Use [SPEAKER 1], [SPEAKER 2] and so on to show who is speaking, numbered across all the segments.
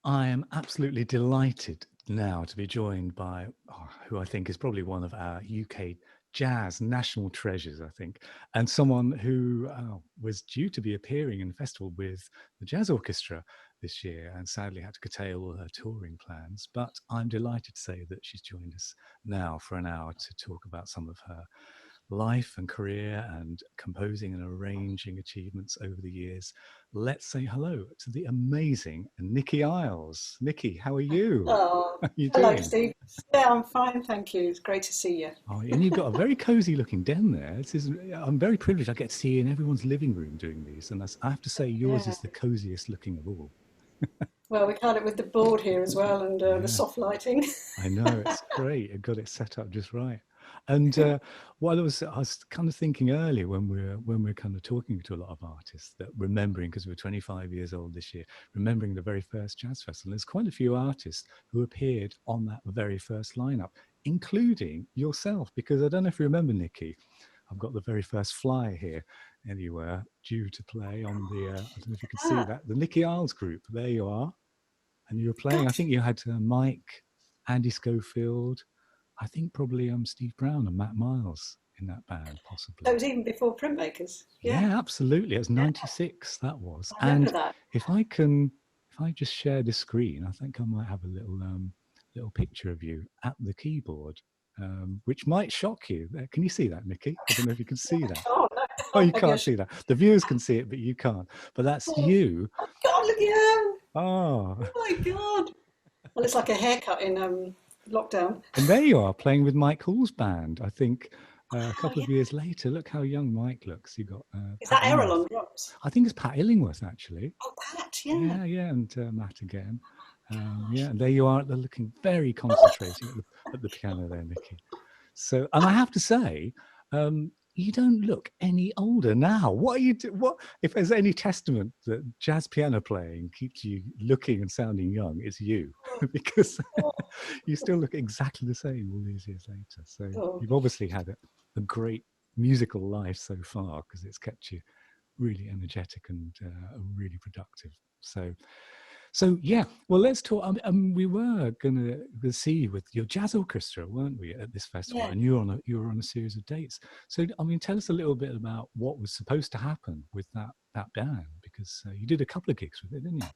[SPEAKER 1] I am absolutely delighted now to be joined by who I think is probably one of our UK jazz national treasures, I think, and someone who was due to be appearing in the festival with the Jazz Orchestra this year and sadly had to curtail all her touring plans. But I'm delighted to say that she's joined us now for an hour to talk about some of her life and career and composing and arranging achievements over the years. Let's say hello to the amazing Nikki Iles. Nikki, how are you?
[SPEAKER 2] Oh,
[SPEAKER 1] How are you
[SPEAKER 2] hello,
[SPEAKER 1] doing?
[SPEAKER 2] Steve. Yeah, I'm fine, thank you. It's great to see you.
[SPEAKER 1] Oh, and you've got a very cozy looking den there. I'm very privileged. I get to see you in everyone's living room doing these, and I have to say yours
[SPEAKER 2] Yeah.
[SPEAKER 1] is the coziest looking of all.
[SPEAKER 2] Well, we had it with the board here as well and the
[SPEAKER 1] Yeah.
[SPEAKER 2] soft lighting.
[SPEAKER 1] I know, it's great. I got it set up just right. And what I was kind of thinking earlier when we are kind of talking to a lot of artists that remembering, because we're 25 years old this year, remembering the very first jazz festival. There's quite a few artists who appeared on that very first lineup, including yourself. Because I don't know if you remember, Nikki, I've got the very first flyer here, and you were due to play on the. I don't know if you can see
[SPEAKER 2] Ah,
[SPEAKER 1] that, the Nikki Iles group. There you are, and you were playing. I
[SPEAKER 2] gosh,
[SPEAKER 1] think you had Mike, Andy Schofield, I think probably Steve Brown and Matt Miles in that band,
[SPEAKER 2] that
[SPEAKER 1] possibly.
[SPEAKER 2] was even before printmakers. Yeah,
[SPEAKER 1] Yeah, absolutely. It was
[SPEAKER 2] yeah,
[SPEAKER 1] 96, that was.
[SPEAKER 2] I remember
[SPEAKER 1] And
[SPEAKER 2] that.
[SPEAKER 1] if I can, if I just share the screen, I think I might have a little picture of you at the keyboard, which might shock you. Can you see that, Nikki? I don't know if you can see that.
[SPEAKER 2] Oh, no.
[SPEAKER 1] Oh,
[SPEAKER 2] Oh,
[SPEAKER 1] you
[SPEAKER 2] maybe I
[SPEAKER 1] can't
[SPEAKER 2] should.
[SPEAKER 1] see that. The viewers can see it, but you can't. But that's
[SPEAKER 2] Oh,
[SPEAKER 1] you.
[SPEAKER 2] God, look at you.
[SPEAKER 1] Oh,
[SPEAKER 2] Oh, my God. Well, it's like a haircut in lockdown.
[SPEAKER 1] and there you are playing with Mike Hall's band. I think a
[SPEAKER 2] Oh,
[SPEAKER 1] couple
[SPEAKER 2] yeah.
[SPEAKER 1] of years later. Look how young Mike looks. You got
[SPEAKER 2] Is
[SPEAKER 1] Pat
[SPEAKER 2] that Errol
[SPEAKER 1] Illingworth.
[SPEAKER 2] on drums?
[SPEAKER 1] I think it's Pat Illingworth actually.
[SPEAKER 2] Oh, Pat, yeah.
[SPEAKER 1] Yeah, yeah, and Matt again. Yeah, and there you are. They're looking very
[SPEAKER 2] Gosh.
[SPEAKER 1] concentrating at the piano there, Nikki. So, and I have to say, you don't look any older now. What are you? What if there's any testament that jazz piano playing keeps you looking and sounding young? It's you, because you still look exactly the same all these years later. So
[SPEAKER 2] Oh,
[SPEAKER 1] you've obviously had a great musical life so far because it's kept you really energetic and really productive. So yeah. Well, let's talk. We were gonna see you with your jazz orchestra, weren't we, at this festival?
[SPEAKER 2] yeah.
[SPEAKER 1] And you were on a series of dates. So I mean, tell us a little bit about what was supposed to happen with that band, because you did a couple of gigs with it, didn't you?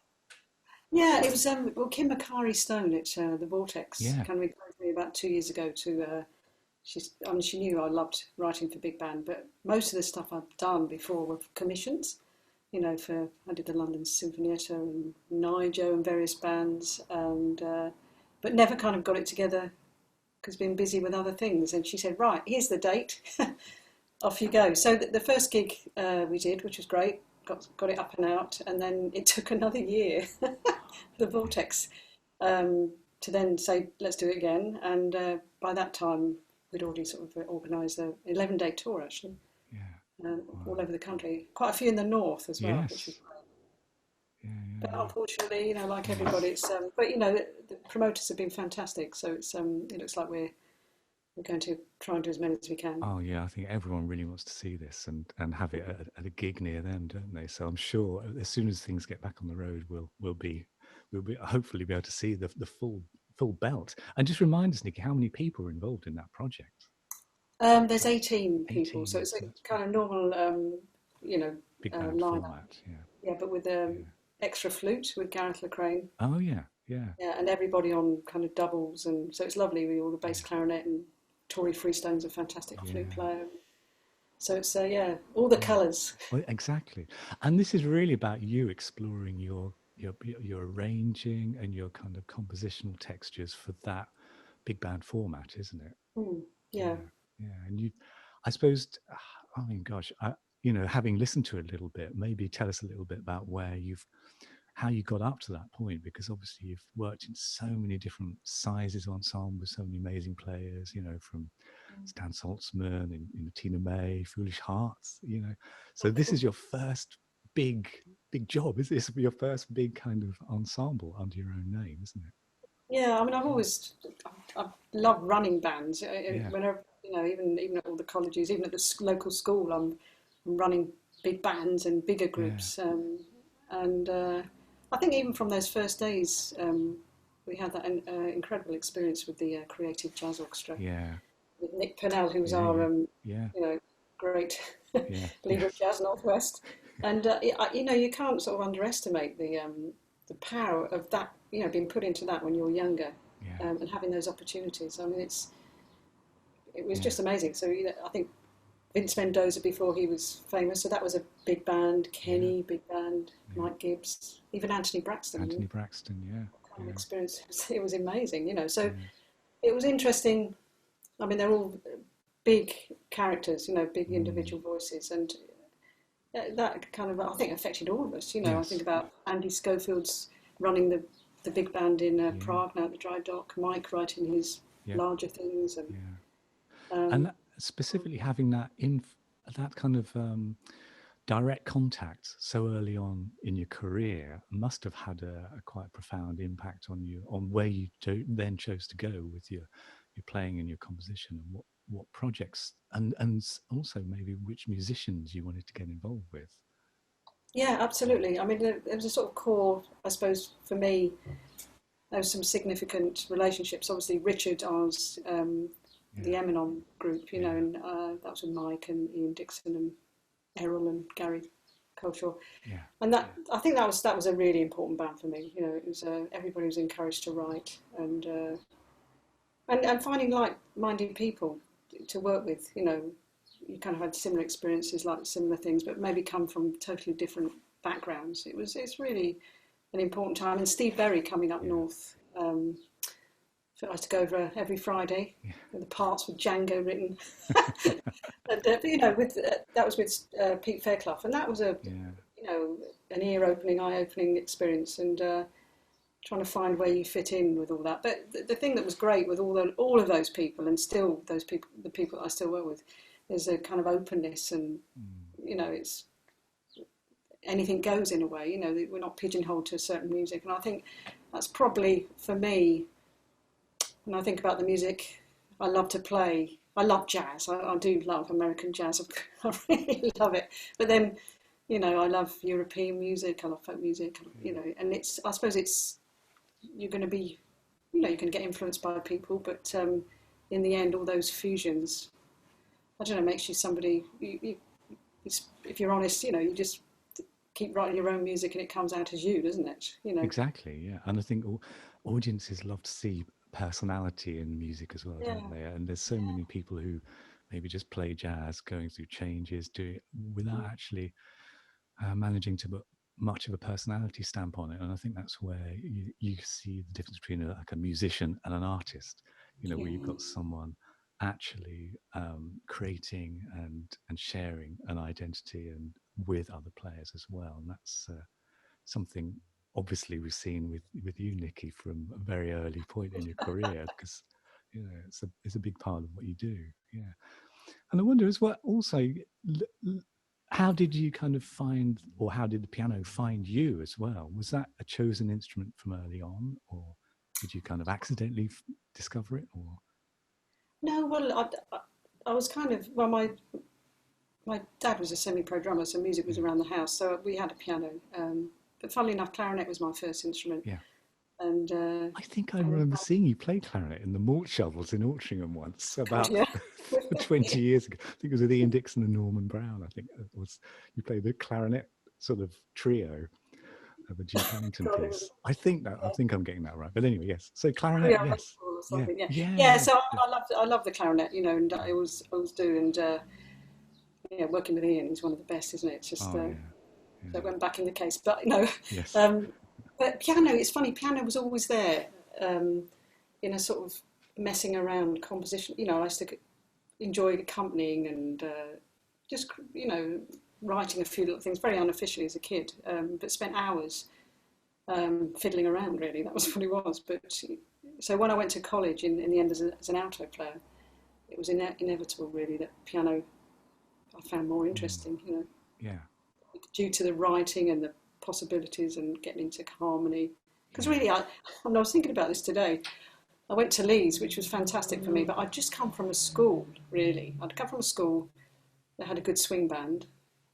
[SPEAKER 2] Yeah, it was well, Kim Macari Stone at the Vortex
[SPEAKER 1] Yeah,
[SPEAKER 2] kind of encouraged me about 2 years ago to I mean, she knew I loved writing for big band, but most of the stuff I'd done before were commissions. You know, for I did the London Sinfonietta and Nijo and various bands, and but never kind of got it together because been busy with other things. And she said, "Right, here's the date, off you go." So the first gig we did, which was great, got it up and out, and then it took another year, the Vortex, to then say, let's do it again. And by that time, we'd already sort of organised an 11-day tour, actually,
[SPEAKER 1] yeah.
[SPEAKER 2] all
[SPEAKER 1] Wow.
[SPEAKER 2] over the country. Quite a few in the north as well, which was
[SPEAKER 1] Yes.
[SPEAKER 2] great.
[SPEAKER 1] Yeah,
[SPEAKER 2] But
[SPEAKER 1] yeah,
[SPEAKER 2] unfortunately, like
[SPEAKER 1] yeah.
[SPEAKER 2] everybody, it's but the promoters have been fantastic. So it looks like we're going to try and do as many as we can.
[SPEAKER 1] Oh yeah, I think everyone really wants to see this and have it at a gig near them, don't they? So I'm sure as soon as things get back on the road, we'll be hopefully be able to see the full belt. And just remind us, Nikki, how many people are involved in that project?
[SPEAKER 2] There's 18 people, so
[SPEAKER 1] 18.
[SPEAKER 2] it's a
[SPEAKER 1] So that's
[SPEAKER 2] kind of normal, you know,
[SPEAKER 1] big band
[SPEAKER 2] lineup.
[SPEAKER 1] format. Yeah,
[SPEAKER 2] Yeah, but with
[SPEAKER 1] yeah.
[SPEAKER 2] extra flute with Gareth Lecraine.
[SPEAKER 1] Oh yeah, yeah,
[SPEAKER 2] Yeah, and everybody on kind of doubles, and so it's lovely with all the bass
[SPEAKER 1] yeah,
[SPEAKER 2] clarinet and Tori Freestone's a fantastic flute
[SPEAKER 1] yeah,
[SPEAKER 2] player. So it's yeah, all the
[SPEAKER 1] yeah.
[SPEAKER 2] colours.
[SPEAKER 1] Well, exactly. And this is really about you exploring your arranging and your kind of compositional textures for that big band format, isn't it?
[SPEAKER 2] Mm, yeah.
[SPEAKER 1] Yeah, yeah. And you, I suppose, I mean, gosh, having listened to it a little bit, maybe tell us a little bit about how you got up to that point, because obviously you've worked in so many different sizes of ensemble with so many amazing players, from Stan Saltzman and Tina May, Foolish Hearts, So this is your first big, big job. Is this your first big kind of ensemble under your own name, isn't it?
[SPEAKER 2] Yeah, I mean, I've loved running bands.
[SPEAKER 1] Yeah,
[SPEAKER 2] Whenever, even at all the colleges, even at the local school, I'm running big bands and bigger
[SPEAKER 1] yeah,
[SPEAKER 2] groups. And I think even from those first days, we had that incredible experience with the Creative Jazz Orchestra
[SPEAKER 1] Yeah.
[SPEAKER 2] with Nick Pennell, who was
[SPEAKER 1] Yeah.
[SPEAKER 2] our,
[SPEAKER 1] Yeah. Yeah.
[SPEAKER 2] great
[SPEAKER 1] Yeah.
[SPEAKER 2] leader of
[SPEAKER 1] Yes.
[SPEAKER 2] Jazz Northwest. And you can't sort of underestimate the power of that, being put into that when you're younger,
[SPEAKER 1] Yeah.
[SPEAKER 2] and having those opportunities. I mean, it was
[SPEAKER 1] Yeah.
[SPEAKER 2] just amazing. So I think Vince Mendoza before he was famous, so that was a big band.
[SPEAKER 1] Yeah.
[SPEAKER 2] Kenny, big band.
[SPEAKER 1] Yeah.
[SPEAKER 2] Mike Gibbs, even Anthony Braxton.
[SPEAKER 1] Anthony Braxton. Yeah.
[SPEAKER 2] Kind of
[SPEAKER 1] Yeah.
[SPEAKER 2] experience. It was amazing. So
[SPEAKER 1] Yeah.
[SPEAKER 2] it was interesting. I mean, they're all big characters, big
[SPEAKER 1] Mm.
[SPEAKER 2] individual voices, and that kind of, I think, affected all of us. I think
[SPEAKER 1] Yes.
[SPEAKER 2] about Andy Schofield's running the big band in
[SPEAKER 1] Yeah.
[SPEAKER 2] Prague now at the Dry Dock, Mike writing his
[SPEAKER 1] Yeah.
[SPEAKER 2] larger things, and
[SPEAKER 1] Yeah. And
[SPEAKER 2] um,
[SPEAKER 1] specifically having that kind of direct contact so early on in your career must have had a quite profound impact on you, on where you then chose to go with your playing and your composition, and what projects, and also maybe which musicians you wanted to get involved with.
[SPEAKER 2] yeah, absolutely. I mean, there was a sort of core, I suppose, for me. There was some significant relationships. Obviously, Richard, ours, the
[SPEAKER 1] Yeah.
[SPEAKER 2] Eminon group,
[SPEAKER 1] Yeah.
[SPEAKER 2] and that was with Mike and Ian Dixon and Errol and Gary Culshaw.
[SPEAKER 1] Yeah.
[SPEAKER 2] And I think that was a really important band for me. It was everybody was encouraged to write, and finding like-minded people to work with. You kind of had similar experiences, like similar things, but maybe come from totally different backgrounds. It's really an important time. And Steve Berry coming up
[SPEAKER 1] Yeah.
[SPEAKER 2] north. So I had to go over every Friday
[SPEAKER 1] Yeah.
[SPEAKER 2] with the parts with Django written. And, that was with Pete Fairclough, and that was
[SPEAKER 1] Yeah.
[SPEAKER 2] an ear-opening, eye-opening experience, and trying to find where you fit in with all that. But the thing that was great with all of those people, and still those people, the people I still work with, there's a kind of openness, and it's anything goes in a way. We're not pigeonholed to certain music, and I think that's probably for me. When I think about the music I love to play, I love jazz. I do love American jazz. I really love it. But then, I love European music. I love folk music. And I suppose you're going to be, you can get influenced by people, but in the end, all those fusions, I don't know, makes you somebody. If you're honest, you just keep writing your own music, and it comes out as you, doesn't it?
[SPEAKER 1] Exactly. Yeah. And I think audiences love to see personality in music as well,
[SPEAKER 2] Yeah,
[SPEAKER 1] don't they? And there's so many people who maybe just play jazz, going through changes, do it without actually managing to put much of a personality stamp on it. And I think that's where you see the difference between like a musician and an artist, where you've
[SPEAKER 2] yeah,
[SPEAKER 1] got someone actually creating and sharing an identity and with other players as well. And that's something obviously we've seen with you, Nikki, from a very early point in your career, because it's a big part of what you do. Yeah. And I wonder as well, also, how did you kind of find, or how did the piano find you as well? Was that a chosen instrument from early on, or did you kind of accidentally discover it? Or
[SPEAKER 2] No, well, I was kind of, well, my dad was a semi-pro drummer, so music was
[SPEAKER 1] yeah,
[SPEAKER 2] around the house. So we had a piano, but funnily enough, clarinet was my first instrument.
[SPEAKER 1] yeah.
[SPEAKER 2] And
[SPEAKER 1] I think I
[SPEAKER 2] and
[SPEAKER 1] remember seeing you play clarinet in the malt shovels in Altrincham once,
[SPEAKER 2] God,
[SPEAKER 1] about
[SPEAKER 2] yeah,
[SPEAKER 1] 20 years ago. I think it was with Ian Dixon and Norman Brown. I think it was, you played the clarinet sort of trio of a Duke Ellington
[SPEAKER 2] God, it was,
[SPEAKER 1] piece. I think I'm getting that right. But anyway, yes. So clarinet,
[SPEAKER 2] yeah,
[SPEAKER 1] yes.
[SPEAKER 2] or
[SPEAKER 1] Yeah.
[SPEAKER 2] something. Yeah,
[SPEAKER 1] Yeah,
[SPEAKER 2] yeah.
[SPEAKER 1] yeah.
[SPEAKER 2] So
[SPEAKER 1] Yeah.
[SPEAKER 2] I love the clarinet, and
[SPEAKER 1] Yeah.
[SPEAKER 2] I always do. And yeah, working with Ian, he's one of the best, isn't it? It's just
[SPEAKER 1] Oh yeah.
[SPEAKER 2] so
[SPEAKER 1] Yeah.
[SPEAKER 2] it went back in the case, but
[SPEAKER 1] Yes.
[SPEAKER 2] um, but piano. It's funny. Piano was always there, in a sort of messing around composition. I used to enjoy accompanying and just writing a few little things very unofficially as a kid, but spent hours fiddling around. Really, that was what it was. But so when I went to college, in the end as an alto player, it was inevitable really that piano I found more
[SPEAKER 1] Mm.
[SPEAKER 2] interesting.
[SPEAKER 1] Yeah.
[SPEAKER 2] Due to the writing and the possibilities and getting into harmony. Because
[SPEAKER 1] Yeah.
[SPEAKER 2] really, I was thinking about this today. I went to Leeds, which was fantastic for me, but I'd just come from a school, really. I'd come from a school that had a good swing band,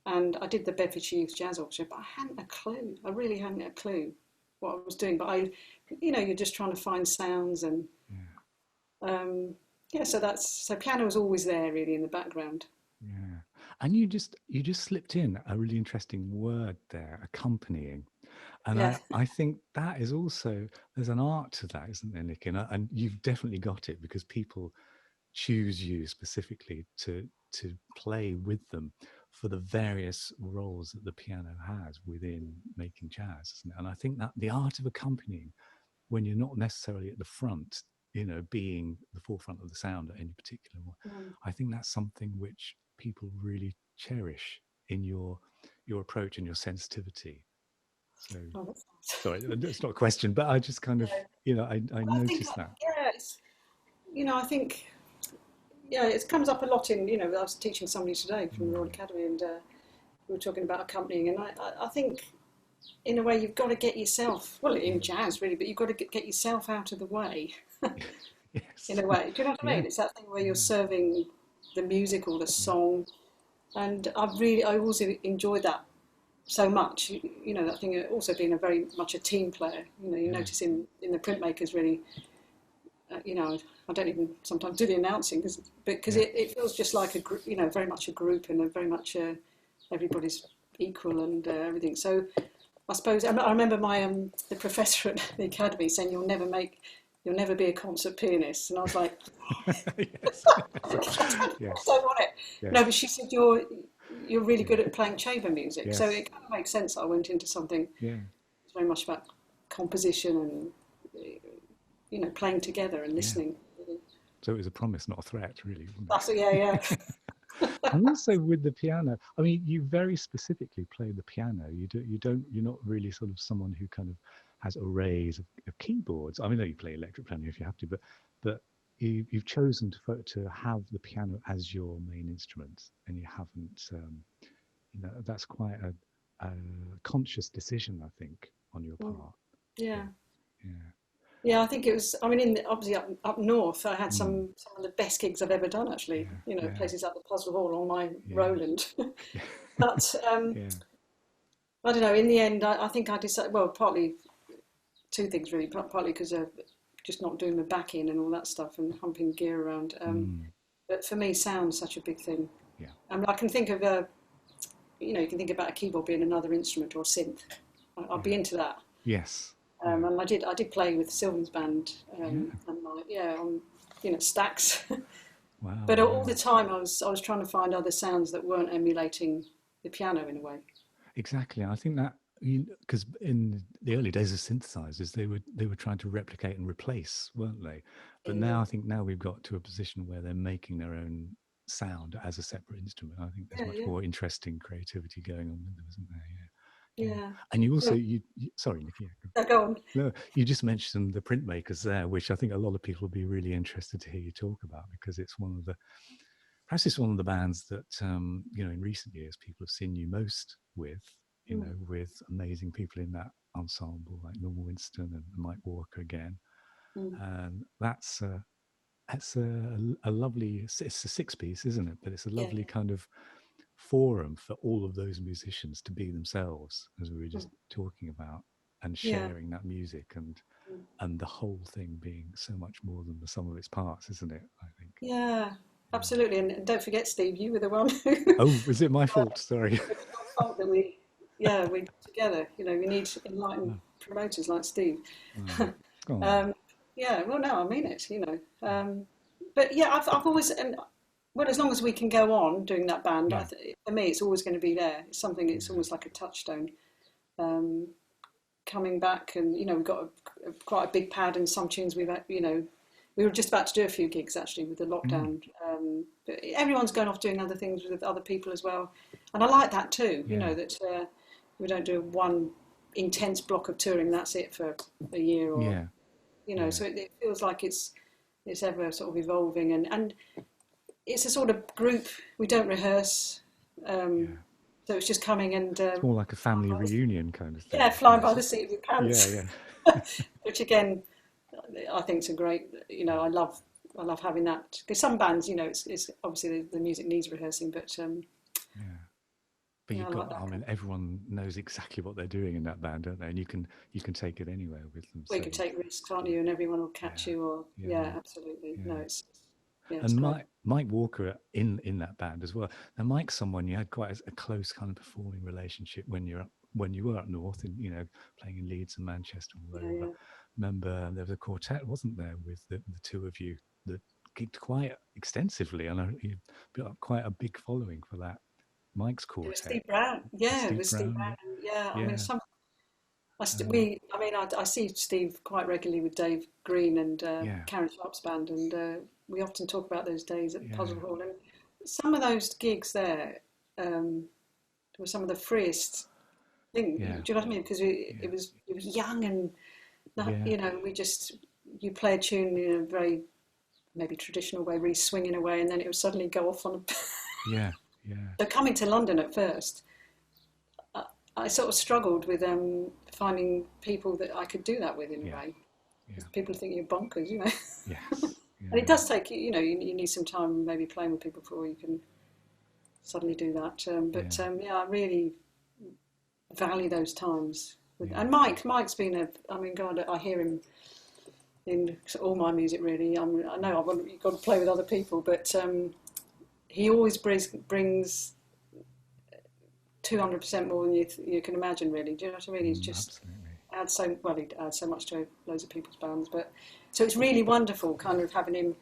[SPEAKER 2] and I did the Bedfordshire Youth Jazz Orchestra, but I hadn't a clue. I really hadn't a clue what I was doing, but you're just trying to find sounds and so piano was always there really in the background.
[SPEAKER 1] Yeah. And you just slipped in a really interesting word there, accompanying. And
[SPEAKER 2] Yeah.
[SPEAKER 1] I think that is also, there's an art to that, isn't there, Nick? And you've definitely got it, because people choose you specifically to play with them for the various roles that the piano has within making jazz, isn't it? And I think that the art of accompanying, when you're not necessarily at the front, being the forefront of the sound at any particular one,
[SPEAKER 2] Mm.
[SPEAKER 1] I think that's something which people really cherish in your approach and your sensitivity. So,
[SPEAKER 2] Oh, that's
[SPEAKER 1] sorry, it's not a question, but I just kind of,
[SPEAKER 2] nice.
[SPEAKER 1] I
[SPEAKER 2] I think,
[SPEAKER 1] noticed that.
[SPEAKER 2] yeah, I think, yeah, it comes up a lot in, I was teaching somebody today from the Royal Academy, and we were talking about accompanying, and I think, in a way, you've got to get yourself, well, in jazz really, but you've got to get yourself out of the way,
[SPEAKER 1] Yes.
[SPEAKER 2] in a way. Do you know what I
[SPEAKER 1] Yeah.
[SPEAKER 2] mean? It's that thing where
[SPEAKER 1] Yeah.
[SPEAKER 2] you're serving the music or the
[SPEAKER 1] Yeah.
[SPEAKER 2] song, and I always enjoyed that so much. That thing also being a very much a team player. You
[SPEAKER 1] Yeah.
[SPEAKER 2] notice in the printmakers really, I don't even sometimes do the announcing because
[SPEAKER 1] Yeah.
[SPEAKER 2] it feels just like a group, very much a group, and a very much everybody's equal and everything. So I suppose I remember my the professor at the academy saying you'll never be a concert pianist, and I was like,
[SPEAKER 1] Yes.
[SPEAKER 2] I
[SPEAKER 1] Yes.
[SPEAKER 2] don't want it.
[SPEAKER 1] Yeah.
[SPEAKER 2] No, but she said you're really
[SPEAKER 1] Yeah.
[SPEAKER 2] good at playing chamber music, so
[SPEAKER 1] Yes.
[SPEAKER 2] it kind of makes sense. I went into something
[SPEAKER 1] Yeah.
[SPEAKER 2] very much about composition and playing together and
[SPEAKER 1] Yeah.
[SPEAKER 2] listening.
[SPEAKER 1] So it was a promise, not a threat, really, wasn't
[SPEAKER 2] That's yeah, yeah.
[SPEAKER 1] it? And also with the piano, I mean, you very specifically play the piano. You're not really sort of someone who kind of has arrays of keyboards. I mean, no, you play electric piano if you have to, but you've chosen to have the piano as your main instrument, and you haven't. That's quite a conscious decision, I think, on your
[SPEAKER 2] Mm.
[SPEAKER 1] part. Yeah.
[SPEAKER 2] Yeah.
[SPEAKER 1] Yeah.
[SPEAKER 2] Yeah, I think it was. I mean, obviously up north, I had
[SPEAKER 1] Mm.
[SPEAKER 2] some of the best gigs I've ever done. Actually,
[SPEAKER 1] Yeah. Yeah.
[SPEAKER 2] places like the Puzzle Hall on my
[SPEAKER 1] Yeah.
[SPEAKER 2] Roland.
[SPEAKER 1] Yeah.
[SPEAKER 2] But
[SPEAKER 1] Yeah.
[SPEAKER 2] I don't know. In the end, I think I decided. Well, partly two things really. Partly because of just not doing the backing and all that stuff and humping gear around.
[SPEAKER 1] Mm.
[SPEAKER 2] But for me, sound's such a big thing.
[SPEAKER 1] Yeah.
[SPEAKER 2] I mean, I can think of you can think about a keyboard being another instrument or a synth. I'd be
[SPEAKER 1] Yeah.
[SPEAKER 2] into that.
[SPEAKER 1] Yes. Yeah.
[SPEAKER 2] And I did play with Sylvan's band,
[SPEAKER 1] Yeah.
[SPEAKER 2] and on stacks.
[SPEAKER 1] Wow.
[SPEAKER 2] But all
[SPEAKER 1] Yeah.
[SPEAKER 2] the time I was trying to find other sounds that weren't emulating the piano in a way.
[SPEAKER 1] Exactly. I think that, because in the early days of synthesizers, they were trying to replicate and replace, weren't they? But
[SPEAKER 2] Yeah,
[SPEAKER 1] now I think now we've got to a position where they're making their own sound as a separate instrument. I think there's
[SPEAKER 2] yeah,
[SPEAKER 1] much
[SPEAKER 2] yeah,
[SPEAKER 1] more interesting creativity going on with them, isn't there? Yeah. Yeah.
[SPEAKER 2] yeah.
[SPEAKER 1] And you also
[SPEAKER 2] No,
[SPEAKER 1] sorry, Nikki.
[SPEAKER 2] no, go on.
[SPEAKER 1] No, you just mentioned the printmakers there, which I think a lot of people will be really interested to hear you talk about, because perhaps it's one of the bands that in recent years people have seen you most with,
[SPEAKER 2] Mm,
[SPEAKER 1] with amazing people in that ensemble like Norman Winston and Mike Walker again,
[SPEAKER 2] mm,
[SPEAKER 1] and that's a lovely. It's a six piece, isn't it? But it's a
[SPEAKER 2] yeah,
[SPEAKER 1] lovely kind of forum for all of those musicians to be themselves, as we were
[SPEAKER 2] mm,
[SPEAKER 1] just talking about, and
[SPEAKER 2] yeah,
[SPEAKER 1] sharing that music, and
[SPEAKER 2] mm,
[SPEAKER 1] and the whole thing being so much more than the sum of its parts, isn't it? I think.
[SPEAKER 2] yeah.
[SPEAKER 1] Yeah.
[SPEAKER 2] Absolutely, and don't forget, Steve, you were the one who
[SPEAKER 1] Oh, was it my fault? Sorry.
[SPEAKER 2] it's not fault that we got together. We need enlightened
[SPEAKER 1] Oh,
[SPEAKER 2] promoters like Steve.
[SPEAKER 1] oh,
[SPEAKER 2] um, yeah, well, no, I mean it. But yeah, I've always, and well, as long as we can go on doing that band,
[SPEAKER 1] yeah,
[SPEAKER 2] for me, it's always going to be there. It's something. It's
[SPEAKER 1] yeah,
[SPEAKER 2] almost like a touchstone. Um, Coming back, and we've got quite a big pad, and some tunes we've had. We were just about to do a few gigs actually with the
[SPEAKER 1] mm,
[SPEAKER 2] lockdown. But everyone's going off doing other things with other people as well, and I like that too.
[SPEAKER 1] yeah,
[SPEAKER 2] That we don't do one intense block of touring. That's it for a year, or
[SPEAKER 1] yeah, yeah,
[SPEAKER 2] so it feels like it's ever sort of evolving, and it's a sort of group. We don't rehearse,
[SPEAKER 1] yeah.
[SPEAKER 2] so it's just coming and
[SPEAKER 1] It's more like a family reunion kind of thing.
[SPEAKER 2] flying by the seat of your
[SPEAKER 1] Yeah,
[SPEAKER 2] pants.
[SPEAKER 1] yeah,
[SPEAKER 2] Which again, I think it's a great. I love having that, because some bands, it's obviously the music needs rehearsing, but
[SPEAKER 1] yeah. But
[SPEAKER 2] Yeah,
[SPEAKER 1] you've
[SPEAKER 2] I like
[SPEAKER 1] got,
[SPEAKER 2] that.
[SPEAKER 1] I mean, everyone knows exactly what they're doing in that band, don't they? And you can take it anywhere with them.
[SPEAKER 2] Well,
[SPEAKER 1] So
[SPEAKER 2] you can take risks, can't
[SPEAKER 1] yeah,
[SPEAKER 2] you? And everyone will catch
[SPEAKER 1] yeah,
[SPEAKER 2] you. Or
[SPEAKER 1] yeah,
[SPEAKER 2] yeah, absolutely. No,
[SPEAKER 1] yeah.
[SPEAKER 2] it's
[SPEAKER 1] And
[SPEAKER 2] great.
[SPEAKER 1] Mike Walker in that band as well. Now Mike's someone you had quite a close kind of performing relationship when you were up north, and playing in Leeds and Manchester all
[SPEAKER 2] Yeah,
[SPEAKER 1] over.
[SPEAKER 2] yeah.
[SPEAKER 1] Remember there was a quartet, wasn't there, with the two of you that gigged quite extensively, and you built up quite a big following for that. Mike's
[SPEAKER 2] It was
[SPEAKER 1] quartet,
[SPEAKER 2] Steve Brown. Yeah, it
[SPEAKER 1] Steve
[SPEAKER 2] was Steve
[SPEAKER 1] Brown,
[SPEAKER 2] Brown. Yeah, I mean,
[SPEAKER 1] yeah, um,
[SPEAKER 2] I see Steve quite regularly with Dave Green and
[SPEAKER 1] yeah,
[SPEAKER 2] Karen Sharp's band, and we often talk about those days at
[SPEAKER 1] yeah,
[SPEAKER 2] Puzzle Hall. And some of those gigs there um, were some of the freest thing. Do
[SPEAKER 1] yeah,
[SPEAKER 2] you know what I mean? Because
[SPEAKER 1] yeah,
[SPEAKER 2] it was young and that,
[SPEAKER 1] yeah,
[SPEAKER 2] you play a tune in a very maybe traditional way, really swinging away, and then it would suddenly go off on a.
[SPEAKER 1] yeah, yeah,
[SPEAKER 2] So coming to London at first, I, I sort of struggled with finding people that I could do that with in a
[SPEAKER 1] yeah,
[SPEAKER 2] way.
[SPEAKER 1] yeah,
[SPEAKER 2] Because people think you're bonkers, you know.
[SPEAKER 1] yes,
[SPEAKER 2] And it
[SPEAKER 1] yeah,
[SPEAKER 2] does take you need some time maybe playing with people before you can suddenly do that.
[SPEAKER 1] yeah,
[SPEAKER 2] Yeah, I really value those times.
[SPEAKER 1] yeah,
[SPEAKER 2] And Mike's been I mean, God, I hear him in all my music really. I know you've got to play with other people, but he always brings 200% more than you can imagine, really. Do you know what I mean? He's just
[SPEAKER 1] absolutely,
[SPEAKER 2] he adds so much to loads of people's bands. But so it's really wonderful, kind of having him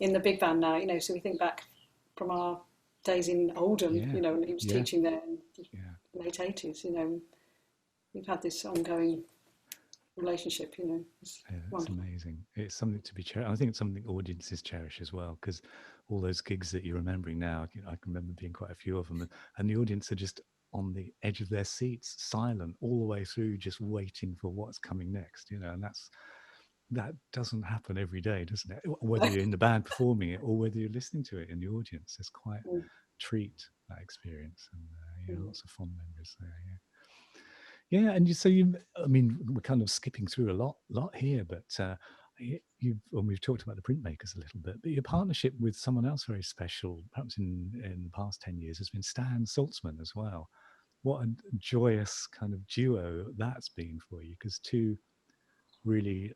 [SPEAKER 2] in the big band now. So we think back from our days in Oldham,
[SPEAKER 1] yeah,
[SPEAKER 2] when he was
[SPEAKER 1] yeah,
[SPEAKER 2] teaching there in
[SPEAKER 1] yeah.
[SPEAKER 2] the late 80s. We've had this ongoing relationship. It's
[SPEAKER 1] Yeah, that's
[SPEAKER 2] wonderful.
[SPEAKER 1] amazing. It's something to be cherished. I think it's something audiences cherish as well, because all those gigs that you're remembering now, I can remember being quite a few of them, and the audience are just on the edge of their seats, silent all the way through, just waiting for what's coming next. And that doesn't happen every day, doesn't it? Whether you're in the band performing it or whether you're listening to it in the audience, it's quite a
[SPEAKER 2] Mm,
[SPEAKER 1] treat, that experience, and
[SPEAKER 2] mm.
[SPEAKER 1] lots of fond memories there. Yeah. Yeah, and I mean, we're kind of skipping through a lot here, but we've talked about the printmakers a little bit, but your partnership with someone else very special, perhaps in the past 10 years, has been Stan Saltzman as well. What a joyous kind of duo that's been for you, because two really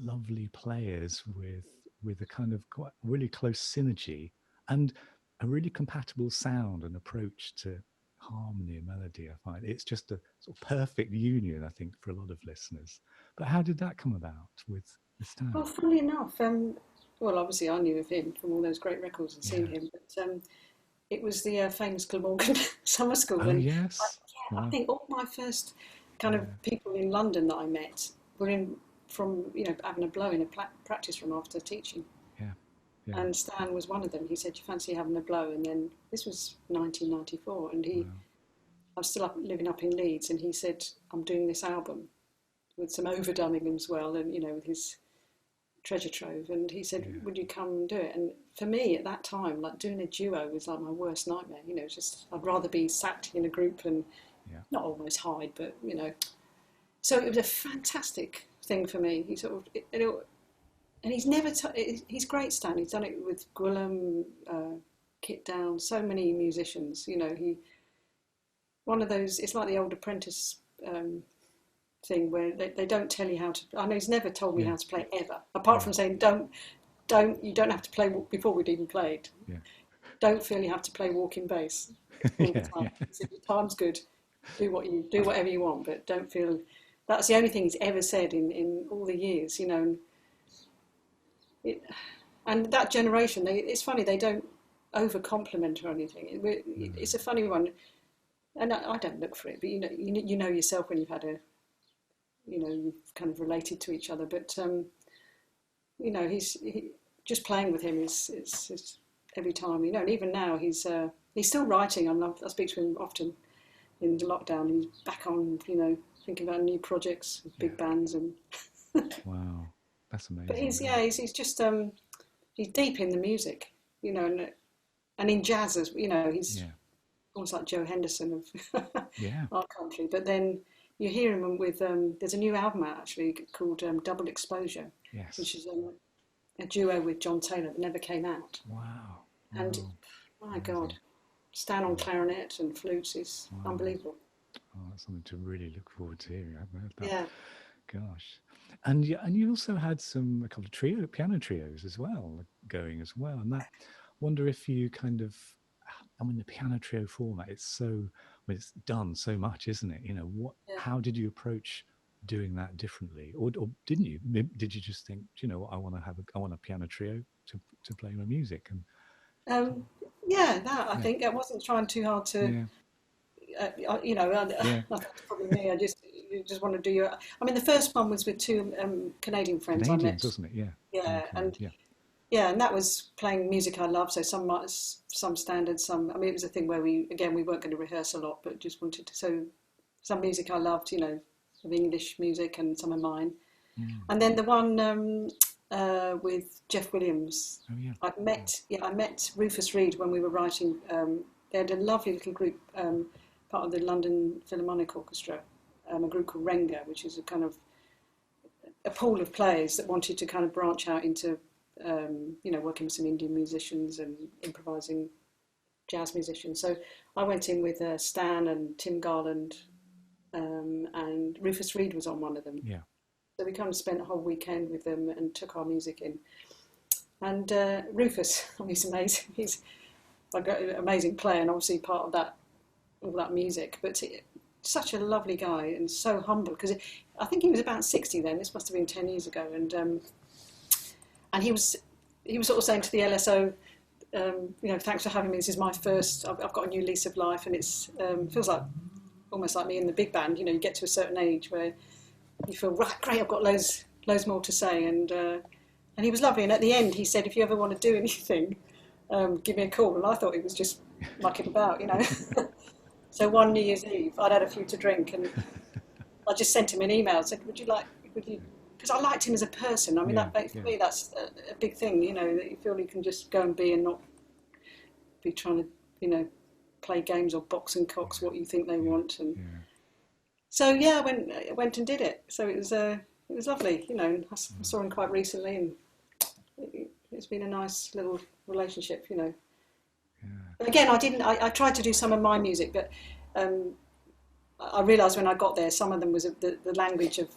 [SPEAKER 1] lovely players with a kind of quite really close synergy and a really compatible sound and approach to harmony and melody. I find it's just a sort of perfect union, I think, for a lot of listeners. But how did that come about with
[SPEAKER 2] Well,
[SPEAKER 1] Stan?
[SPEAKER 2] funnily enough, well, obviously I knew of him from all those great records and seen
[SPEAKER 1] Yeah.
[SPEAKER 2] him, but it was the famous Glamorgan Summer School,
[SPEAKER 1] Oh
[SPEAKER 2] and
[SPEAKER 1] yes.
[SPEAKER 2] I
[SPEAKER 1] Wow.
[SPEAKER 2] think all my first kind of
[SPEAKER 1] Yeah.
[SPEAKER 2] people in London that I met were in from having a blow in a practice room after teaching,
[SPEAKER 1] Yeah. Yeah.
[SPEAKER 2] and Stan was one of them. He said, "You fancy having a blow?" And then this was 1994, and
[SPEAKER 1] Wow.
[SPEAKER 2] I was still living up in Leeds, and he said, "I'm doing this album with some overdubbing as well, and with his treasure trove." And he said,
[SPEAKER 1] Yeah.
[SPEAKER 2] "Would you come and do it?" And for me at that time, like doing a duo was like my worst nightmare. Just I'd rather be sat in a group and
[SPEAKER 1] Yeah.
[SPEAKER 2] not almost hide, but So it was a fantastic thing for me. He sort of, and he's never, he's great, Stan. He's done it with Gwilym, Kit Down, so many musicians. One of those. It's like the old apprentice thing where they don't tell you how to. I know he's never told me
[SPEAKER 1] Yeah.
[SPEAKER 2] how to play ever, apart
[SPEAKER 1] Yeah.
[SPEAKER 2] from saying you don't have to play before we'd even played.
[SPEAKER 1] Yeah.
[SPEAKER 2] Don't feel you have to play walking bass all the
[SPEAKER 1] Yeah.
[SPEAKER 2] time.
[SPEAKER 1] Yeah.
[SPEAKER 2] He said, "Your time's good. Do whatever you want, but don't feel." That's the only thing he's ever said in all the years, And, it, and that generation, it's funny, they don't over compliment or anything.
[SPEAKER 1] No.
[SPEAKER 2] It's a funny one, and I don't look for it, but you know yourself when you've had you've kind of related to each other. But just playing with him is every time, and even now he's still writing. I speak to him often in the lockdown. He's back on, thinking about new projects with
[SPEAKER 1] Yeah.
[SPEAKER 2] big bands and.
[SPEAKER 1] Wow. That's
[SPEAKER 2] But
[SPEAKER 1] amazing. Yeah.
[SPEAKER 2] he's just he's deep in the music, and in jazz as he's
[SPEAKER 1] Yeah.
[SPEAKER 2] almost like Joe Henderson of
[SPEAKER 1] Yeah.
[SPEAKER 2] our country. But then you hear him with there's a new album out actually called Double Exposure, which
[SPEAKER 1] Yes.
[SPEAKER 2] is a duo with John Taylor that never came out.
[SPEAKER 1] Wow.
[SPEAKER 2] And
[SPEAKER 1] Wow.
[SPEAKER 2] my God,
[SPEAKER 1] Amazing.
[SPEAKER 2] Stan on clarinet and flute is
[SPEAKER 1] Wow.
[SPEAKER 2] unbelievable.
[SPEAKER 1] Oh, that's something to really look forward to hearing. I haven't heard that.
[SPEAKER 2] Yeah.
[SPEAKER 1] Gosh. And you also had a couple of piano trios as well going as well. And that, wonder if you kind of, I mean, the piano trio format, it's done so much, isn't it? You know,
[SPEAKER 2] Yeah.
[SPEAKER 1] how did you approach doing that differently? Or didn't you? Did you just think, you know what, I want a piano trio to play my music? And
[SPEAKER 2] Yeah, that I
[SPEAKER 1] yeah,
[SPEAKER 2] think I wasn't trying too hard to,
[SPEAKER 1] yeah,
[SPEAKER 2] you know,
[SPEAKER 1] yeah.
[SPEAKER 2] that's probably me. You just want to do your. I mean, the first one was with two Canadian friends I
[SPEAKER 1] Canadians,
[SPEAKER 2] met.
[SPEAKER 1] wasn't it? Yeah.
[SPEAKER 2] Yeah,
[SPEAKER 1] Okay.
[SPEAKER 2] and
[SPEAKER 1] Yeah.
[SPEAKER 2] yeah, and that was playing music I love. So some standard, some. I mean, it was a thing where we weren't going to rehearse a lot, but just wanted to. So some music I loved, you know, of English music and some of mine.
[SPEAKER 1] Mm.
[SPEAKER 2] And then the one with Jeff Williams,
[SPEAKER 1] Oh yeah.
[SPEAKER 2] I met Rufus Reid when we were writing. They had a lovely little group, part of the London Philharmonic Orchestra, a group called Renga, which is a kind of a pool of players that wanted to kind of branch out into, you know, working with some Indian musicians and improvising jazz musicians. So I went in with Stan and Tim Garland, and Rufus Reid was on one of them.
[SPEAKER 1] Yeah.
[SPEAKER 2] So we kind of spent a whole weekend with them and took our music in. And Rufus, he's amazing. He's like an amazing player and obviously part of that, all that music. But such a lovely guy and so humble, because I think he was about 60 then. This must have been 10 years ago. And he was sort of saying to the LSO, you know, thanks for having me. This is my first. I've got a new lease of life, and it's feels like almost like me in the big band. You know, you get to a certain age where you feel, right, great, I've got loads more to say. And he was lovely. And at the end, he said, if you ever want to do anything, give me a call. And I thought he was just mucking about, you know. So one New Year's Eve, I'd had a few to drink, and I just sent him an email saying, would you, because I liked him as a person. I mean, for me, that's a big thing, you know, that you feel you can just go and be and not be trying to, you know, play games or box and cocks what you think they want. And so, yeah, I went and did it. So it was lovely, you know. I saw him quite recently, and it's been a nice little relationship, you know.
[SPEAKER 1] Yeah.
[SPEAKER 2] But again, I tried to do some of my music, but I realised when I got there, some of them was the language of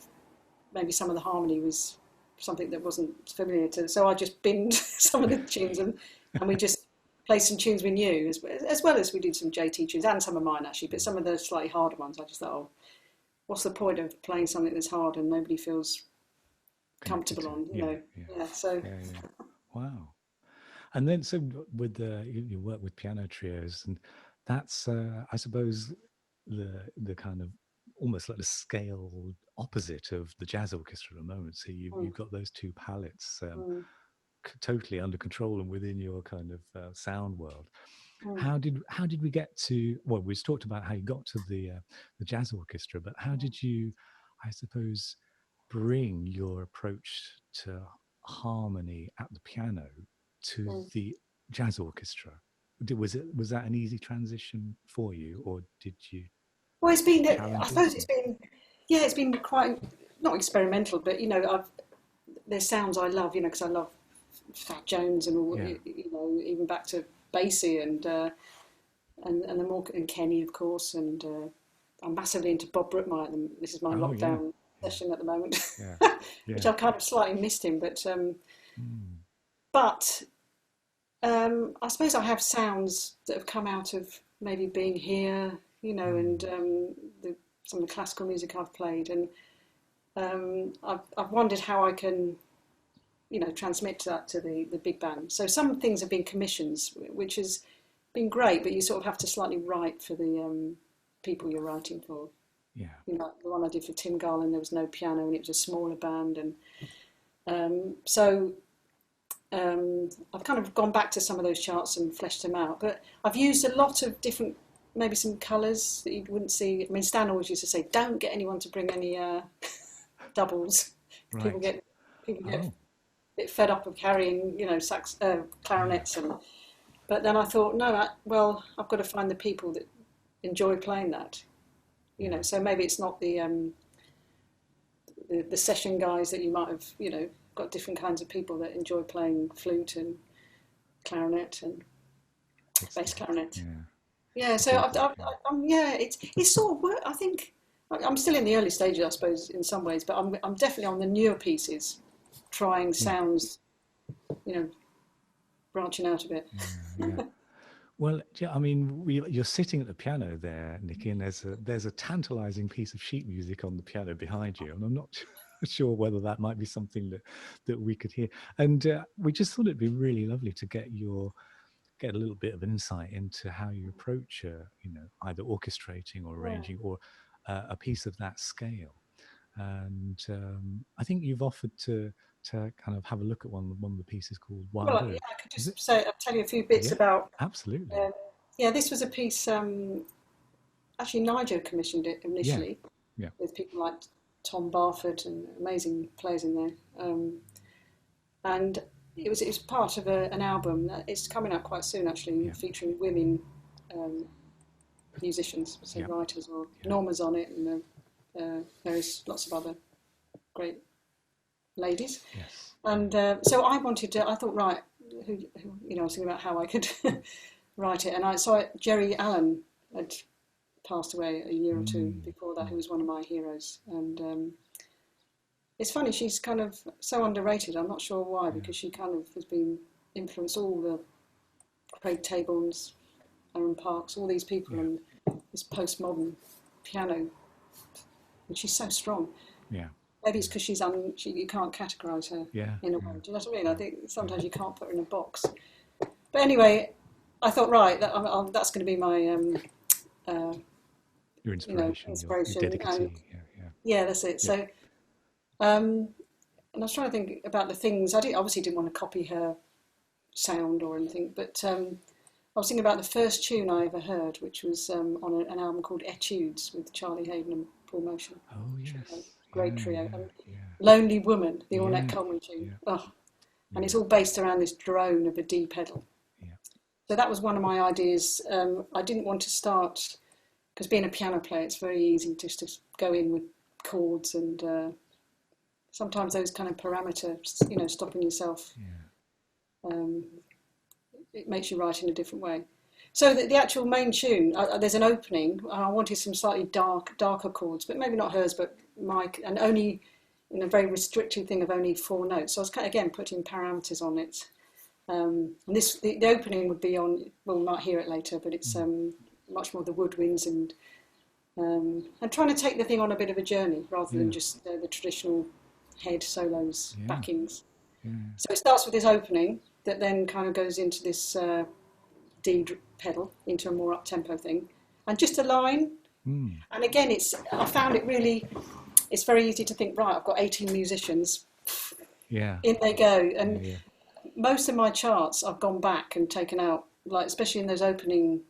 [SPEAKER 2] maybe some of the harmony was something that wasn't familiar to. So I just binned some of the tunes, and we just played some tunes we knew, as well as we did some JT tunes and some of mine actually. But some of the slightly harder ones, I just thought, oh, what's the point of playing something that's hard and nobody feels comfortable on, you know? Yeah. So.
[SPEAKER 1] Yeah. Wow. And then, so with you work with piano trios, and that's, I suppose, the kind of almost like the scale opposite of the jazz orchestra at the moment. So you've got those two palettes totally under control and within your kind of sound world. How did we get to? Well, we've talked about how you got to the jazz orchestra, but how did you, I suppose, bring your approach to harmony at the piano to the jazz orchestra? Was that an easy transition for you, or did you?
[SPEAKER 2] Well, I suppose it's been quite, not experimental, but, you know, there's sounds I love, you know, because I love Fat Jones and all, you know, even back to Basie and the more, and Kenny, of course, and I'm massively into Bob Brookmeyer. This is my lockdown session at the moment, which I've kind of slightly missed him, but I suppose I have sounds that have come out of maybe being here, you know, and some of the classical music I've played, and I've wondered how I can, you know, transmit that to the big band. So some things have been commissions, which has been great, but you sort of have to slightly write for the people you're writing for.
[SPEAKER 1] Yeah.
[SPEAKER 2] You know, the one I did for Tim Garland, there was no piano and it was a smaller band, and so I've kind of gone back to some of those charts and fleshed them out. But I've used a lot of different, maybe some colours that you wouldn't see. I mean, Stan always used to say, "Don't get anyone to bring any doubles."
[SPEAKER 1] Right.
[SPEAKER 2] People get a bit fed up of carrying, you know, clarinets, but then I thought, no, I've got to find the people that enjoy playing that, you know. So maybe it's not the session guys that you might have, you know, got different kinds of people that enjoy playing flute and clarinet and bass clarinet.
[SPEAKER 1] Yeah.
[SPEAKER 2] Yeah, so
[SPEAKER 1] achieve that. Yeah.
[SPEAKER 2] yeah, it's sort of work. I think I'm still in the early stages, I suppose, in some ways, but I'm definitely on the newer pieces, trying
[SPEAKER 1] Yeah.
[SPEAKER 2] sounds, you know, branching out a bit.
[SPEAKER 1] Yeah. Yeah. Well, yeah, I mean, you're sitting at the piano there, Nikki, and there's a tantalizing piece of sheet music on the piano behind you, and I'm not sure whether that might be something that we could hear. And we just thought it'd be really lovely to get a little bit of an insight into how you approach, either orchestrating or
[SPEAKER 2] Yeah.
[SPEAKER 1] arranging or a piece of that scale. And I think you've offered to kind of have a look at one of the pieces called
[SPEAKER 2] Well,
[SPEAKER 1] Wild
[SPEAKER 2] yeah,
[SPEAKER 1] Oak.
[SPEAKER 2] I could
[SPEAKER 1] Is it?
[SPEAKER 2] just say, I'll tell you a few bits
[SPEAKER 1] Yeah,
[SPEAKER 2] about.
[SPEAKER 1] absolutely.
[SPEAKER 2] Uh, yeah, this was a piece. Actually, Nigel commissioned it
[SPEAKER 1] Yeah,
[SPEAKER 2] initially
[SPEAKER 1] yeah,
[SPEAKER 2] with people like Tom Barfoot and amazing players in there. And it was part of an album that it's coming out quite soon, actually,
[SPEAKER 1] yeah,
[SPEAKER 2] featuring women um, musicians, so
[SPEAKER 1] yeah,
[SPEAKER 2] writers. Or
[SPEAKER 1] yeah.
[SPEAKER 2] Norma's on it, and there's lots of other great ladies.
[SPEAKER 1] Yes.
[SPEAKER 2] And so I wanted to. I thought, right, I was thinking about how I could write it, and I saw Jerry Allen had passed away a year or two
[SPEAKER 1] Mm,
[SPEAKER 2] before that, who
[SPEAKER 1] mm,
[SPEAKER 2] was one of my heroes. And it's funny, she's kind of so underrated. I'm not sure why,
[SPEAKER 1] yeah,
[SPEAKER 2] because she kind of has been influenced all the Craig Taborns, Aaron Parks, all these people,
[SPEAKER 1] yeah,
[SPEAKER 2] and this postmodern piano. And she's so strong.
[SPEAKER 1] yeah,
[SPEAKER 2] Maybe it's because you can't categorise her
[SPEAKER 1] yeah,
[SPEAKER 2] in a way.
[SPEAKER 1] yeah,
[SPEAKER 2] Do you know what I mean? I
[SPEAKER 1] yeah,
[SPEAKER 2] think
[SPEAKER 1] yeah.
[SPEAKER 2] sometimes you can't put her in a box. But anyway, I thought, right, that's going to be my uh,
[SPEAKER 1] Your inspiration, your
[SPEAKER 2] inspiration, and
[SPEAKER 1] dedicatee. Yeah, yeah,
[SPEAKER 2] yeah, that's it.
[SPEAKER 1] yeah.
[SPEAKER 2] So, and I was trying to think about the things. Obviously didn't want to copy her sound or anything, but I was thinking about the first tune I ever heard, which was on an album called Etudes with Charlie Hayden and Paul Motion.
[SPEAKER 1] Oh
[SPEAKER 2] A
[SPEAKER 1] yes.
[SPEAKER 2] great
[SPEAKER 1] Yeah,
[SPEAKER 2] trio.
[SPEAKER 1] yeah,
[SPEAKER 2] And
[SPEAKER 1] yeah,
[SPEAKER 2] Lonely Woman, the Ornette
[SPEAKER 1] yeah,
[SPEAKER 2] Coleman tune.
[SPEAKER 1] yeah,
[SPEAKER 2] Oh, and
[SPEAKER 1] yeah,
[SPEAKER 2] it's all based around this drone of a D pedal.
[SPEAKER 1] yeah,
[SPEAKER 2] So that was one of my ideas. I didn't want to start, because being a piano player, it's very easy just to go in with chords, and sometimes those kind of parameters, stopping yourself,
[SPEAKER 1] yeah.
[SPEAKER 2] um, it makes you write in a different way. So the actual main tune, there's an opening. I wanted some slightly darker chords, but maybe not hers, but Mike, and only in a very restricted thing of only 4 notes. So I was kind of, again, putting parameters on it. And the opening would be on. Well, we might hear it later, but it's
[SPEAKER 1] Mm,
[SPEAKER 2] much more the woodwinds and trying to take the thing on a bit of a journey rather than
[SPEAKER 1] yeah,
[SPEAKER 2] just the traditional head solos,
[SPEAKER 1] yeah,
[SPEAKER 2] backings.
[SPEAKER 1] yeah.
[SPEAKER 2] So it starts with this opening that then kind of goes into this D pedal, into a more up-tempo thing, and just a line.
[SPEAKER 1] Mm,
[SPEAKER 2] And again, I found it really, it's very easy to think, right, I've got 18 musicians,
[SPEAKER 1] yeah,
[SPEAKER 2] in they go.
[SPEAKER 1] yeah,
[SPEAKER 2] And
[SPEAKER 1] yeah,
[SPEAKER 2] most of my charts I've gone back and taken out, like especially in those opening,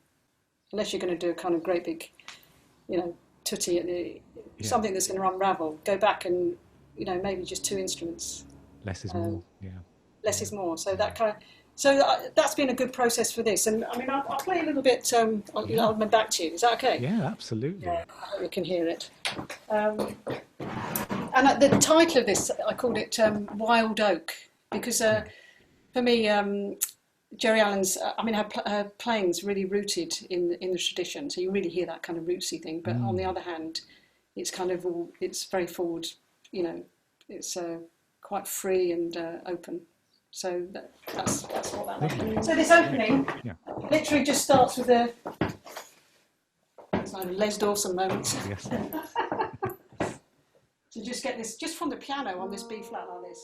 [SPEAKER 2] unless you're going to do a kind of great big, tutti at
[SPEAKER 1] yeah.
[SPEAKER 2] something that's going to unravel, go back and, maybe just 2 instruments.
[SPEAKER 1] Less is
[SPEAKER 2] Um,
[SPEAKER 1] more. Yeah,
[SPEAKER 2] Less
[SPEAKER 1] yeah,
[SPEAKER 2] is more. So
[SPEAKER 1] yeah,
[SPEAKER 2] that's been a good process for this. And I mean, I'll play a little bit.
[SPEAKER 1] yeah,
[SPEAKER 2] I'll come back to you. Is that okay?
[SPEAKER 1] yeah. Absolutely.
[SPEAKER 2] Yeah, I hope you can hear it. Um, and the title of this, I called it Wild Oak, because
[SPEAKER 1] Yeah.
[SPEAKER 2] for me, Jerry Allen's, her playing's really rooted in the tradition. So you really hear that kind of rootsy thing. But on the
[SPEAKER 1] Mm.
[SPEAKER 2] other hand, it's it's very forward, it's quite free and open. So that's what that
[SPEAKER 1] Lovely.
[SPEAKER 2] is. So this opening
[SPEAKER 1] Yeah.
[SPEAKER 2] literally just starts with a Les Dawson moment.
[SPEAKER 1] Yes.
[SPEAKER 2] To just get this, just from the piano on this B flat like this.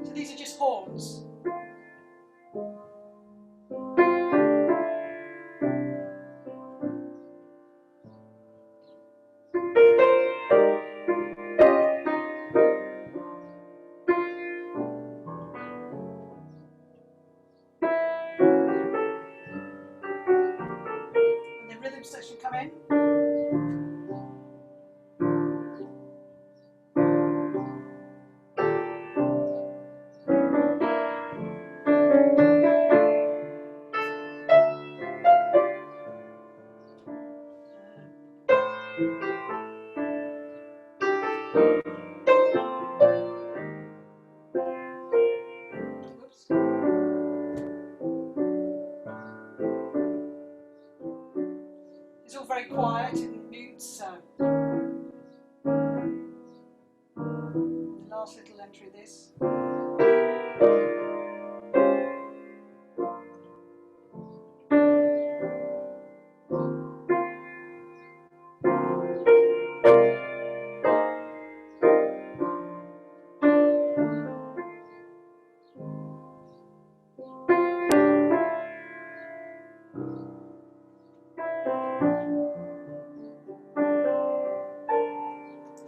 [SPEAKER 2] So these are just horns. And the rhythm section come in. very quiet and mute. So the last little entry of this.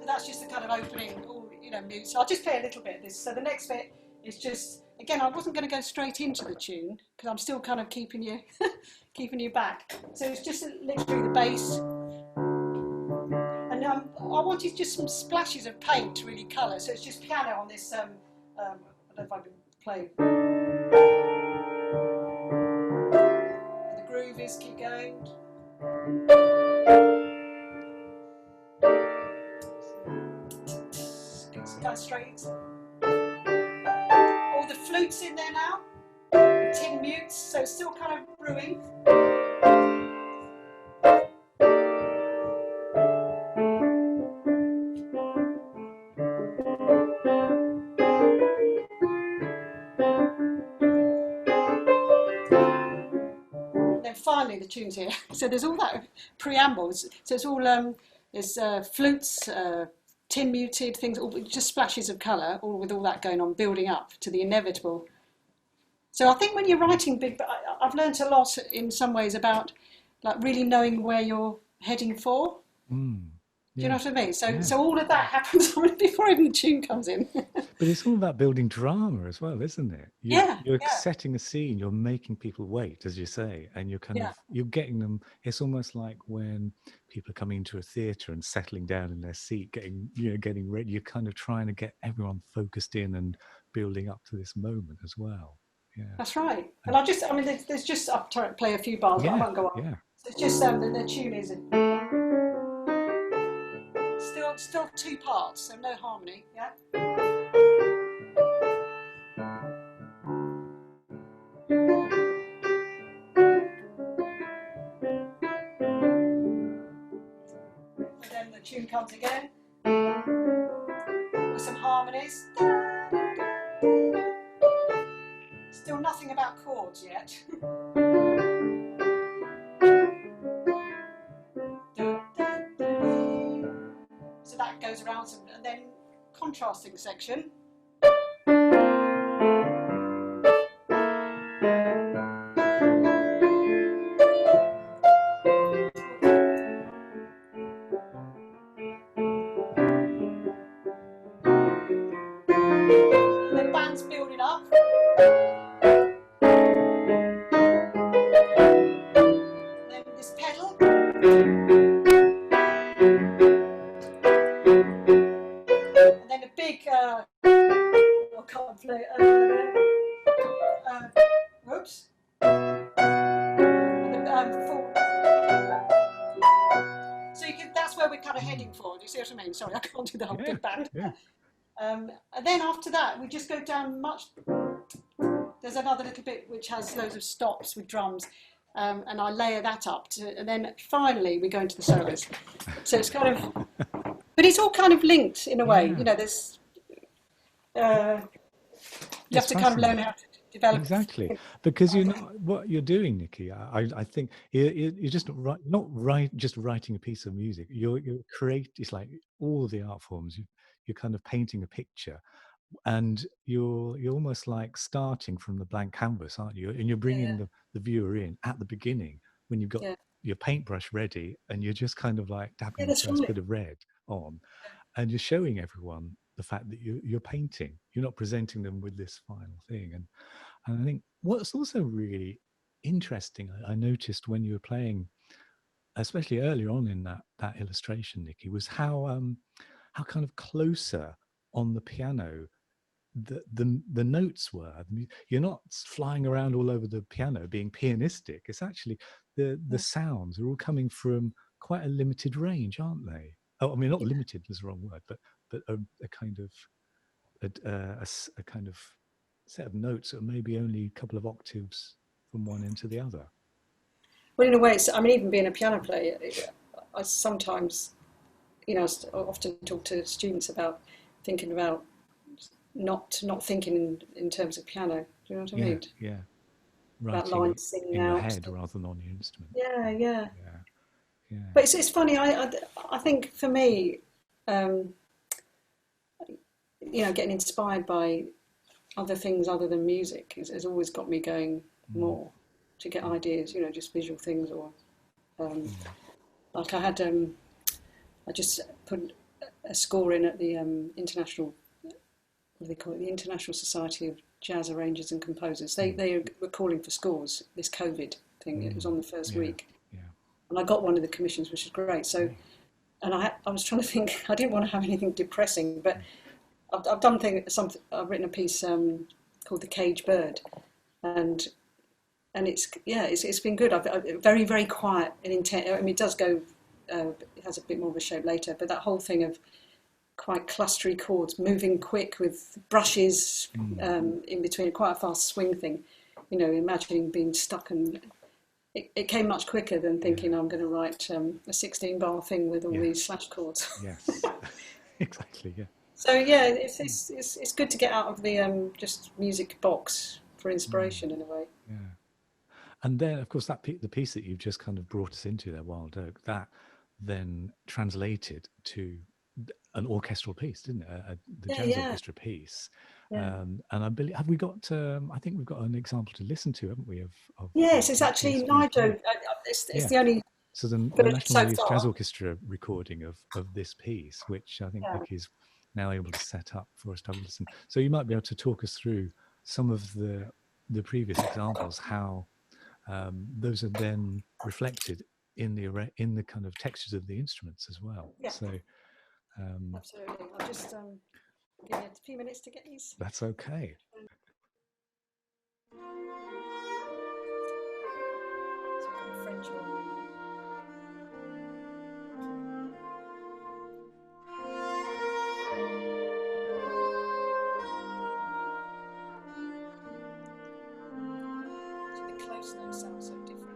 [SPEAKER 2] That's just the kind of opening, all, you know, mute. So I'll just play a little bit of this. So the next bit is just, again, I wasn't going to go straight into the tune because I'm still kind of keeping you keeping you back. So it's just literally the bass, and I wanted just some splashes of paint to really colour. So it's just piano on this. I don't know if I can play. And the groove is keep going. Go straight. All the flutes in there now, tin mutes, so it's still kind of brewing. And then finally the tune's here. So there's all that preambles. So it's all there's flutes, tin muted things, all just splashes of colour, all with all that going on, building up to the inevitable. So I think when you're writing big, I've learnt a lot in some ways about like really knowing where you're heading for. Do you know what I mean? So all of that happens before even the tune comes in.
[SPEAKER 1] But it's all about building drama as well, isn't it? You're setting a scene, you're making people wait, as you say, and you're kind of, you're getting them. It's almost like when people are coming into a theatre and settling down in their seat, getting ready. You're kind of trying to get everyone focused in and building up to this moment as well. Yeah,
[SPEAKER 2] that's right. And there's just, I'll play a few bars, but I won't go on.
[SPEAKER 1] Yeah.
[SPEAKER 2] So it's just the tune is still two parts, so no harmony. Yeah. And then the tune comes again with some harmonies. Still nothing about chords yet. So that goes around some, and then contrasting section. The band's building up. Then this pedal. And then a big, I can't play, whoops. And the full. So that's where we're kind of heading for. Do you see what I mean? Sorry, I can't do the whole big band.
[SPEAKER 1] Yeah.
[SPEAKER 2] And then after that, we just go down much. There's another little bit which has loads of stops with drums, and I layer that up, and then finally we go into the solos. So it's kind of, but it's all kind of linked in a way. You know, there's you have to kind of learn how to develop.
[SPEAKER 1] Exactly, because you're not what you're doing, Nikki. I think you're just not just writing a piece of music. You're it's like all the art forms. You're kind of painting a picture, and you're almost like starting from the blank canvas, aren't you? And you're bringing the viewer in at the beginning when you've got your paintbrush ready, and you're just kind of like dabbing the first bit of red on, and you're showing everyone the fact that you're painting. You're not presenting them with this final thing. And I think what's also really interesting, I noticed when you were playing, especially earlier on in that illustration, Nikki, was how kind of closer on the piano the notes were. You're not flying around all over the piano being pianistic. It's actually the sounds are all coming from quite a limited range, aren't they? Oh, I mean, not limited is the wrong word, but a kind of a kind of set of notes that are maybe only a couple of octaves from one end to the other.
[SPEAKER 2] Well, in a way, even being a piano player, I sometimes, you know, I often talk to students about thinking about not thinking in terms of piano. Do you know what I mean?
[SPEAKER 1] Yeah.
[SPEAKER 2] About
[SPEAKER 1] Writing
[SPEAKER 2] lines singing
[SPEAKER 1] in your
[SPEAKER 2] out.
[SPEAKER 1] head rather than on your instrument.
[SPEAKER 2] Yeah, yeah.
[SPEAKER 1] Yeah, yeah.
[SPEAKER 2] But it's funny. I think for me, um, you know, getting inspired by other things other than music has always got me going
[SPEAKER 1] Mm,
[SPEAKER 2] more to get ideas. You know, just visual things or um,
[SPEAKER 1] mm,
[SPEAKER 2] like I had. I just put a score in at the international. What do they call it? The International Society of Jazz Arrangers and Composers.
[SPEAKER 1] mm,
[SPEAKER 2] They were calling for scores. This COVID thing. It was
[SPEAKER 1] mm.
[SPEAKER 2] on the first
[SPEAKER 1] Yeah,
[SPEAKER 2] week,
[SPEAKER 1] yeah.
[SPEAKER 2] and I got one of the commissions, which is great. So,
[SPEAKER 1] Great.
[SPEAKER 2] and I was trying to think. I didn't want to have anything depressing, but
[SPEAKER 1] Mm,
[SPEAKER 2] I've done something. I've written a piece called "The Cage Bird," and it's been good. Very very quiet and intense. I mean, it does go. It has a bit more of a shape later, but that whole thing of quite clustery chords, moving quick with brushes
[SPEAKER 1] mm.
[SPEAKER 2] in between, quite a fast swing thing. You know, imagining being stuck, and it came much quicker than thinking
[SPEAKER 1] Yeah,
[SPEAKER 2] I'm going to write a 16-bar thing with all
[SPEAKER 1] yeah,
[SPEAKER 2] these slash chords.
[SPEAKER 1] yes. Exactly, yeah.
[SPEAKER 2] So yeah,
[SPEAKER 1] Mm,
[SPEAKER 2] it's good to get out of the just music box for
[SPEAKER 1] mm,
[SPEAKER 2] inspiration in a way.
[SPEAKER 1] yeah. And then, of course, the piece that you've just kind of brought us into there, Wild Oak, that then translated to an orchestral piece, didn't it? The
[SPEAKER 2] Yeah,
[SPEAKER 1] jazz
[SPEAKER 2] yeah,
[SPEAKER 1] orchestra piece.
[SPEAKER 2] yeah.
[SPEAKER 1] And I believe, have we got? I think we've got an example to listen to, haven't we? Of
[SPEAKER 2] Yes, it's
[SPEAKER 1] that
[SPEAKER 2] actually
[SPEAKER 1] piece being
[SPEAKER 2] Nigel.
[SPEAKER 1] played.
[SPEAKER 2] It's
[SPEAKER 1] Yeah.
[SPEAKER 2] the only
[SPEAKER 1] So the
[SPEAKER 2] but
[SPEAKER 1] National
[SPEAKER 2] so
[SPEAKER 1] Youth Jazz
[SPEAKER 2] far.
[SPEAKER 1] Orchestra recording of this piece, which I think
[SPEAKER 2] Yeah.
[SPEAKER 1] Nikki's now able to set up for us to have a listen. So you might be able to talk us through some of the previous examples, how those are then reflected in in the kind of textures of the instruments as well.
[SPEAKER 2] Yeah,
[SPEAKER 1] So
[SPEAKER 2] absolutely. I'll just give you a few minutes to get these.
[SPEAKER 1] that's okay.
[SPEAKER 2] So we've got a French one. So the close notes sound so different.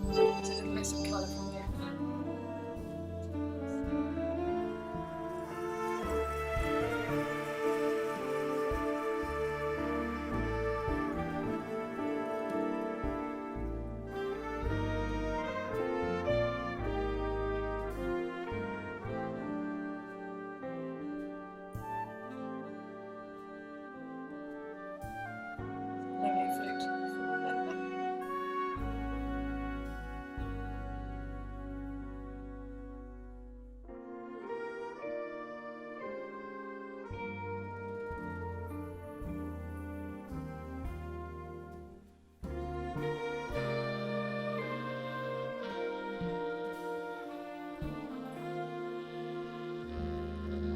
[SPEAKER 2] There's a little bit of colour from here. Lonely flute.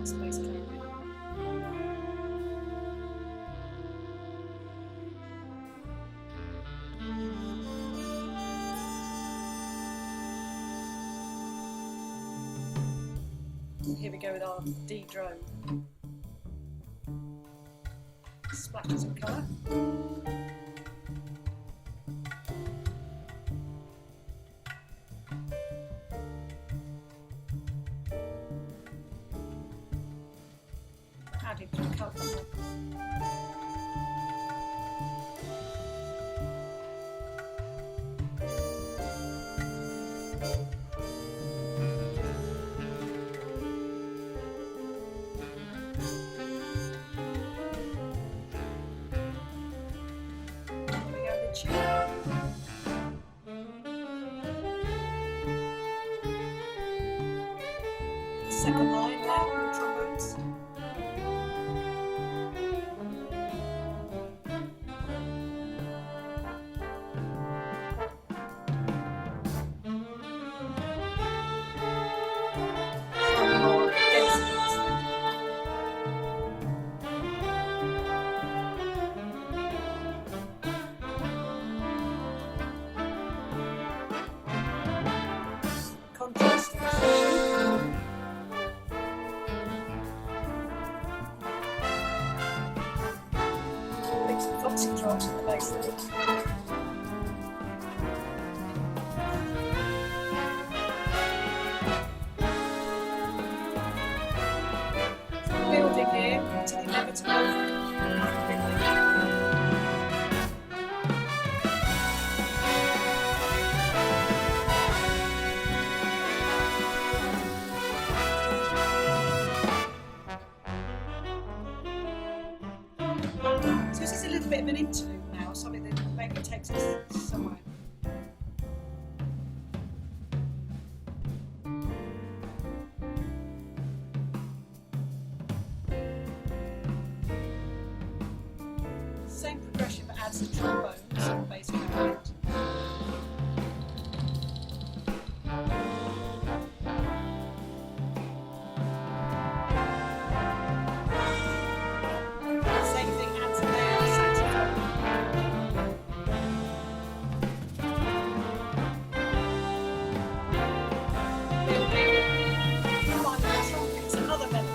[SPEAKER 2] Space clarinet. And here we go with our D drone. Splashes of colour. Added colour. Here we go with the tune. Second line there on the trombones. Slightly more Getz. of an interlude now, something that maybe takes us somewhere. Same progression, but adds the trombones and bass clarinet. Same thing, adds a layer of saxophone. Building, finally trumpets, another melody.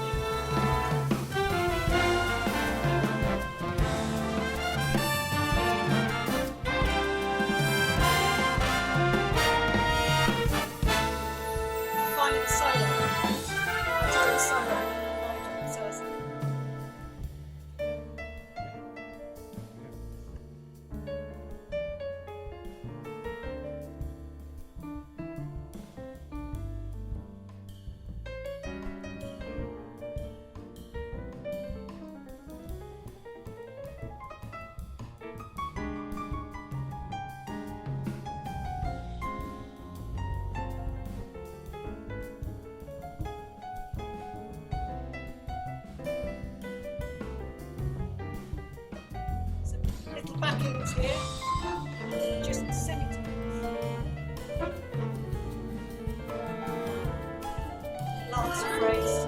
[SPEAKER 2] Little backings here, just semitones. Last phrase.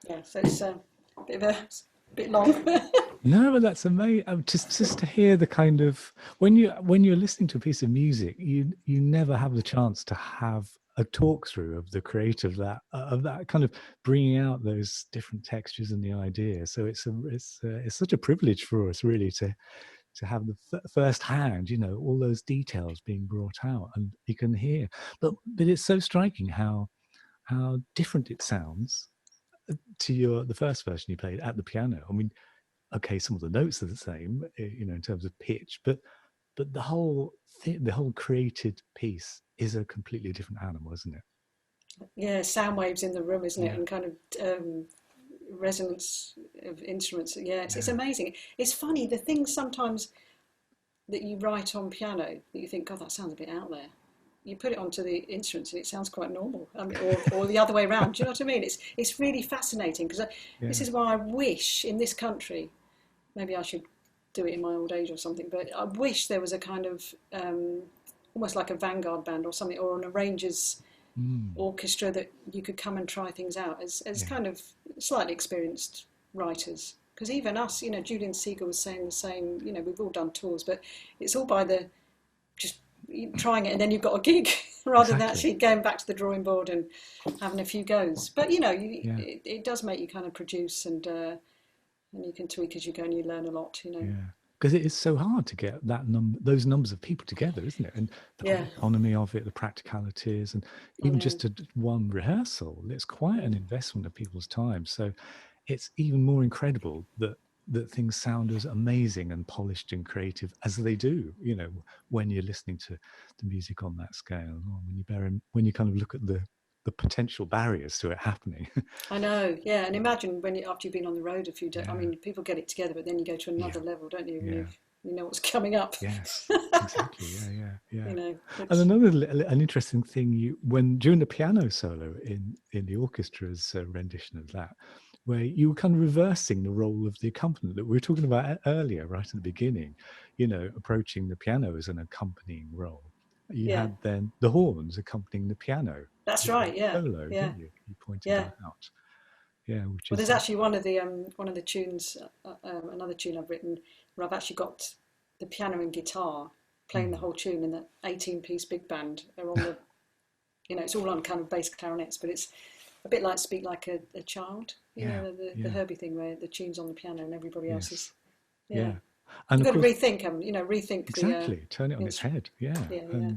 [SPEAKER 2] Yeah, so it's a bit long.
[SPEAKER 1] No, but that's amazing. Just to hear the kind of when you're listening to a piece of music, you never have the chance to have a talk through of the creator of that kind of bringing out those different textures and the ideas. So it's such a privilege for us really to have the first hand, all those details being brought out, and you can hear. But it's so striking how different it sounds to the first version you played at the piano. I mean, okay, some of the notes are the same, in terms of pitch, but the whole thing, the whole created piece is a completely different animal, isn't it?
[SPEAKER 2] Yeah, sound waves in the room, isn't it?
[SPEAKER 1] Yeah,
[SPEAKER 2] And kind of resonance of instruments. Yeah, it's
[SPEAKER 1] yeah,
[SPEAKER 2] amazing. It's funny, the things sometimes that you write on piano that you think, God, that sounds a bit out there. You put it onto the instruments and it sounds quite normal. I mean, or the other way around. Do you know what I mean? It's really fascinating because this
[SPEAKER 1] yeah.
[SPEAKER 2] is why I wish in this country, maybe I should do it in my old age or something, but I wish there was a kind of almost like a vanguard band or something, or an arranger's
[SPEAKER 1] Mm,
[SPEAKER 2] orchestra that you could come and try things out as
[SPEAKER 1] yeah,
[SPEAKER 2] kind of slightly experienced writers. Because even us, Julian Seeger was saying the same, we've all done tours, but it's all by the just trying it and then you've got a gig rather than
[SPEAKER 1] exactly.
[SPEAKER 2] actually going back to the drawing board and having a few goes. But,
[SPEAKER 1] Yeah,
[SPEAKER 2] it does make you kind of produce and you can tweak as you go and you learn a lot.
[SPEAKER 1] yeah. Because it is so hard to get those numbers of people together, isn't it? And the whole
[SPEAKER 2] Yeah,
[SPEAKER 1] economy of it, the practicalities, and
[SPEAKER 2] I
[SPEAKER 1] even
[SPEAKER 2] know.
[SPEAKER 1] just one rehearsal, it's quite an
[SPEAKER 2] Mm.
[SPEAKER 1] investment of people's time. So it's even more incredible that things sound as amazing and polished and creative as they do, when you're listening to the music on that scale. Or when you kind of look at the potential barriers to it happening.
[SPEAKER 2] I know, yeah, and imagine after you've been on the road a few days. I
[SPEAKER 1] Yeah,
[SPEAKER 2] mean, people get it together, but then you go to another
[SPEAKER 1] yeah,
[SPEAKER 2] level, don't you? When
[SPEAKER 1] yeah.
[SPEAKER 2] you know what's coming up.
[SPEAKER 1] Yes, exactly. Yeah, yeah, yeah. And
[SPEAKER 2] It's
[SPEAKER 1] another an interesting thing, when during the piano solo in the orchestra's rendition of that, where you were kind of reversing the role of the accompaniment that we were talking about earlier, right at the beginning, approaching the piano as an accompanying role. You
[SPEAKER 2] yeah,
[SPEAKER 1] had then the horns accompanying the piano
[SPEAKER 2] that's right. Yeah,
[SPEAKER 1] solo,
[SPEAKER 2] yeah,
[SPEAKER 1] didn't you? You pointed
[SPEAKER 2] yeah.
[SPEAKER 1] that out. Yeah, which
[SPEAKER 2] Well,
[SPEAKER 1] is
[SPEAKER 2] there's actually one of the tunes, another tune I've written, where I've actually got the piano and guitar playing the
[SPEAKER 1] mm,
[SPEAKER 2] whole tune, and the 18-piece big band are on the. It's all on kind of bass clarinets, but it's a bit like Speak Like a Child.
[SPEAKER 1] yeah,
[SPEAKER 2] The
[SPEAKER 1] yeah,
[SPEAKER 2] Herbie thing where the tune's on the piano and everybody else is.
[SPEAKER 1] yes,
[SPEAKER 2] Yeah,
[SPEAKER 1] yeah. And
[SPEAKER 2] you've
[SPEAKER 1] of
[SPEAKER 2] got to
[SPEAKER 1] course,
[SPEAKER 2] rethink them. Rethink the
[SPEAKER 1] exactly, turn it on its
[SPEAKER 2] instrument.
[SPEAKER 1] head. Yeah,
[SPEAKER 2] Yeah, yeah,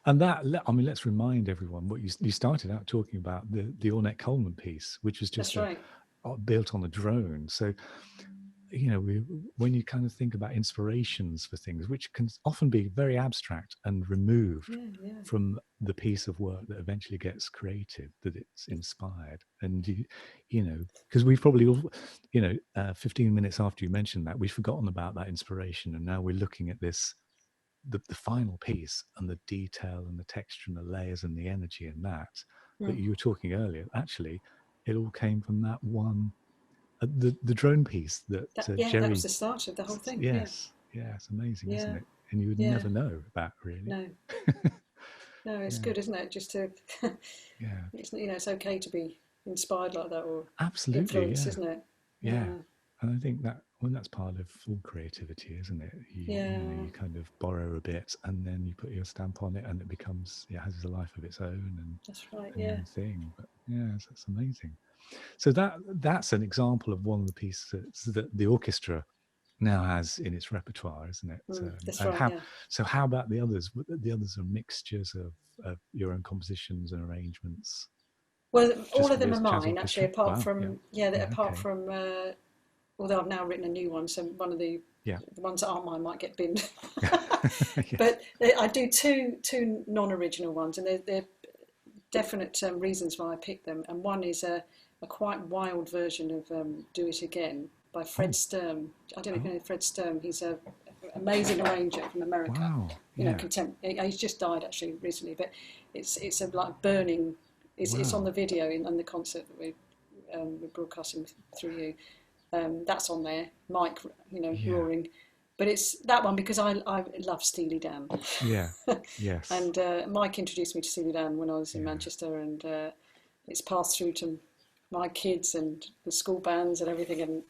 [SPEAKER 1] and I mean, let's remind everyone what you started out talking about, the Ornette Coleman piece, which was just
[SPEAKER 2] that's right.
[SPEAKER 1] built on a drone. So when you kind of think about inspirations for things, which can often be very abstract and removed
[SPEAKER 2] Yeah, yeah.
[SPEAKER 1] from the piece of work that eventually gets created, that it's inspired, and because we've probably all, 15 minutes after you mentioned that, we've forgotten about that inspiration, and now we're looking at the final piece and the detail and the texture and the layers and the energy in that
[SPEAKER 2] Mm.
[SPEAKER 1] you were talking earlier. Actually, it all came from that one, the drone piece that
[SPEAKER 2] That was
[SPEAKER 1] Jerry.
[SPEAKER 2] the start of the whole thing. Yeah,
[SPEAKER 1] Yes, yeah, it's amazing, isn't
[SPEAKER 2] yeah,
[SPEAKER 1] it? And you would
[SPEAKER 2] yeah.
[SPEAKER 1] never know about really.
[SPEAKER 2] No, no, it's
[SPEAKER 1] Yeah,
[SPEAKER 2] good, isn't it? Just to,
[SPEAKER 1] yeah,
[SPEAKER 2] it's okay to be inspired like that or
[SPEAKER 1] absolutely,
[SPEAKER 2] influenced,
[SPEAKER 1] yeah,
[SPEAKER 2] isn't it?
[SPEAKER 1] yeah.
[SPEAKER 2] Yeah,
[SPEAKER 1] And I think that when that's part of full creativity, isn't it? You
[SPEAKER 2] yeah,
[SPEAKER 1] kind of borrow a bit and then you put your stamp on it, and it becomes, it has a life of its own
[SPEAKER 2] that's right.
[SPEAKER 1] and
[SPEAKER 2] Yeah,
[SPEAKER 1] own thing. But yeah, that's amazing. So that's an example of one of the pieces that the orchestra now has in its repertoire, isn't it?
[SPEAKER 2] that's
[SPEAKER 1] And
[SPEAKER 2] right. Yeah.
[SPEAKER 1] how about the others? The others are mixtures of your own compositions and arrangements,
[SPEAKER 2] Well, all
[SPEAKER 1] just
[SPEAKER 2] of
[SPEAKER 1] for the
[SPEAKER 2] them are
[SPEAKER 1] jazz
[SPEAKER 2] mine actually.
[SPEAKER 1] orchestra.
[SPEAKER 2] Apart
[SPEAKER 1] Wow, yeah,
[SPEAKER 2] from yeah,
[SPEAKER 1] yeah,
[SPEAKER 2] apart
[SPEAKER 1] okay,
[SPEAKER 2] from although I've now written a new one, so one of
[SPEAKER 1] yeah,
[SPEAKER 2] the ones that aren't mine might get binned.
[SPEAKER 1] yes,
[SPEAKER 2] But I do two non-original ones, and they're definite reasons why I picked them. And one is a quite wild version of "Do It Again" by Fred
[SPEAKER 1] oh,
[SPEAKER 2] Sturm. I don't know if you
[SPEAKER 1] oh,
[SPEAKER 2] know Fred Sturm. He's a amazing arranger from America.
[SPEAKER 1] wow, yeah,
[SPEAKER 2] He's just died actually recently, but it's a like burning. It's on
[SPEAKER 1] wow,
[SPEAKER 2] the video in the concert that we're broadcasting through you. That's on there. Mike,
[SPEAKER 1] yeah,
[SPEAKER 2] roaring. But it's that one because I love Steely Dan.
[SPEAKER 1] yeah, yes,
[SPEAKER 2] And Mike introduced me to Steely Dan when I was in
[SPEAKER 1] yeah,
[SPEAKER 2] Manchester, and it's passed through to my kids and the school bands and everything, and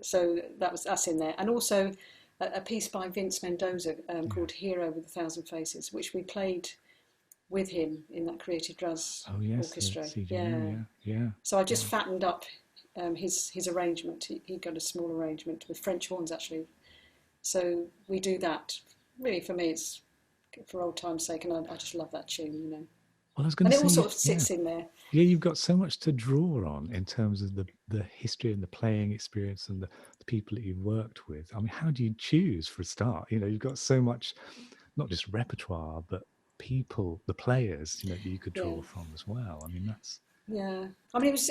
[SPEAKER 2] so that's in there. And also a piece by Vince Mendoza called Hero with a Thousand Faces, which we played with him in that Creative Jazz Orchestra.
[SPEAKER 1] Yeah.
[SPEAKER 2] So I just fattened up his arrangement. He got a small arrangement with French horns, actually. So we do that. Really, for me, it's for old time's sake, and I just love that tune, you know.
[SPEAKER 1] Well, I was going to say,
[SPEAKER 2] and it all sort of sits in there.
[SPEAKER 1] Yeah, you've got so much to draw on in terms of the history and the playing experience and the people that you've worked with. I mean, how do you choose for a start? You know, you've got so much, not just repertoire, but people, the players, you know, that you could draw from as well. I mean, that's...
[SPEAKER 2] Yeah. I mean, it was,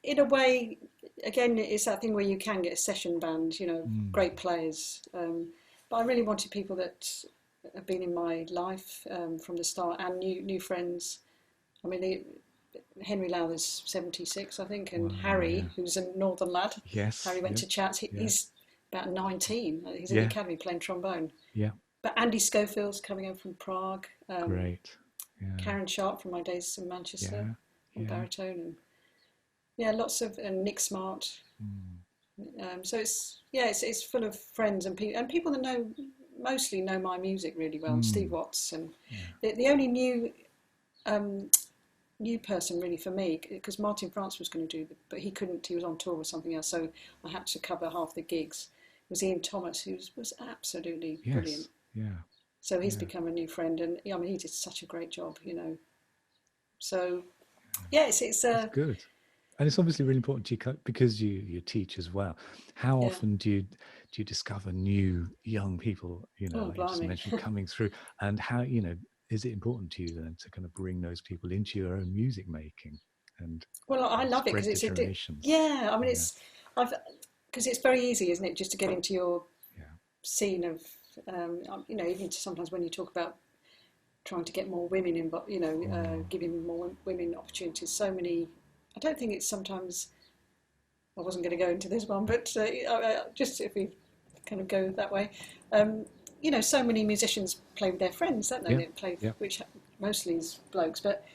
[SPEAKER 2] in a way, again, it's that thing where you can get a session band, you know, great players. But I really wanted people that have been in my life from the start, and new friends. I mean, Henry Lowther's 76, I think, and Harry, who's a northern lad.
[SPEAKER 1] Yes.
[SPEAKER 2] Harry went to Chats. He's about 19. He's in the academy playing trombone.
[SPEAKER 1] Yeah.
[SPEAKER 2] But Andy Schofield's coming over from Prague.
[SPEAKER 1] Great. Yeah.
[SPEAKER 2] Karen Sharp from my days in Manchester on baritone, and lots of, and Nick Smart. So it's full of friends and people that mostly know my music really well. Steve Watts, and the only new person really for me, because Martin France was going to do, but he couldn't. He was on tour with something else, so I had to cover half the gigs. It was Ian Thomas, who was absolutely brilliant.
[SPEAKER 1] Yeah.
[SPEAKER 2] So he's become a new friend, and I mean, he did such a great job, you know. So it's
[SPEAKER 1] good. And it's obviously really important to you because you teach as well. How often do you discover new young people, you know, like you just mentioned, coming through, and how, you know, is it important to you then to kind of bring those people into your own music making? And
[SPEAKER 2] well, I love it because it's I mean, because it's very easy, isn't it, just to get into your scene of you know, even sometimes when you talk about trying to get more women involved, you know, giving more women opportunities. So many. I don't think it's sometimes. I wasn't going to go into this one, but just if we kind of go that way, you know, so many musicians play with their friends, don't they? They play, which mostly is blokes, but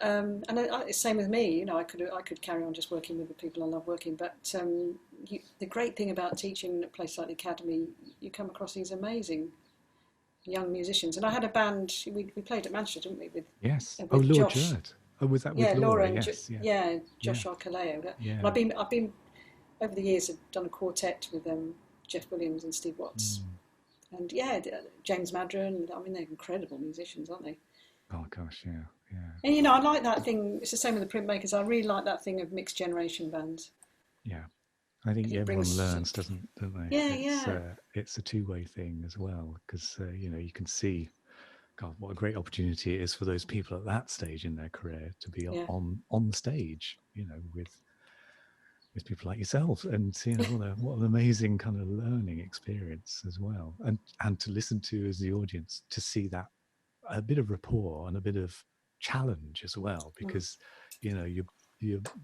[SPEAKER 2] and it's same with me. You know, I could carry on just working with the people I love working, but the great thing about teaching at a place like the Academy, you come across these amazing young musicians. And I had a band. We played at Manchester, didn't we? With
[SPEAKER 1] Lord
[SPEAKER 2] Josh.
[SPEAKER 1] Judd. Oh, was that with Laura?
[SPEAKER 2] And Josh Arkaleo. And I've been over the years. I've done a quartet with Jeff Williams and Steve Watts, and James Madron. I mean, they're incredible musicians, aren't they?
[SPEAKER 1] Oh gosh, yeah.
[SPEAKER 2] And you know, I like that thing. It's the same with the printmakers. I really like that thing of mixed generation bands.
[SPEAKER 1] Yeah, I think everyone learns, don't they? It's a two-way thing as well, because you know, you can see, God, what a great opportunity it is for those people at that stage in their career to be on the stage, you know, with people like yourself, and you know, what an amazing kind of learning experience as well, and to listen to as the audience, to see that a bit of rapport and a bit of challenge as well, because you know, you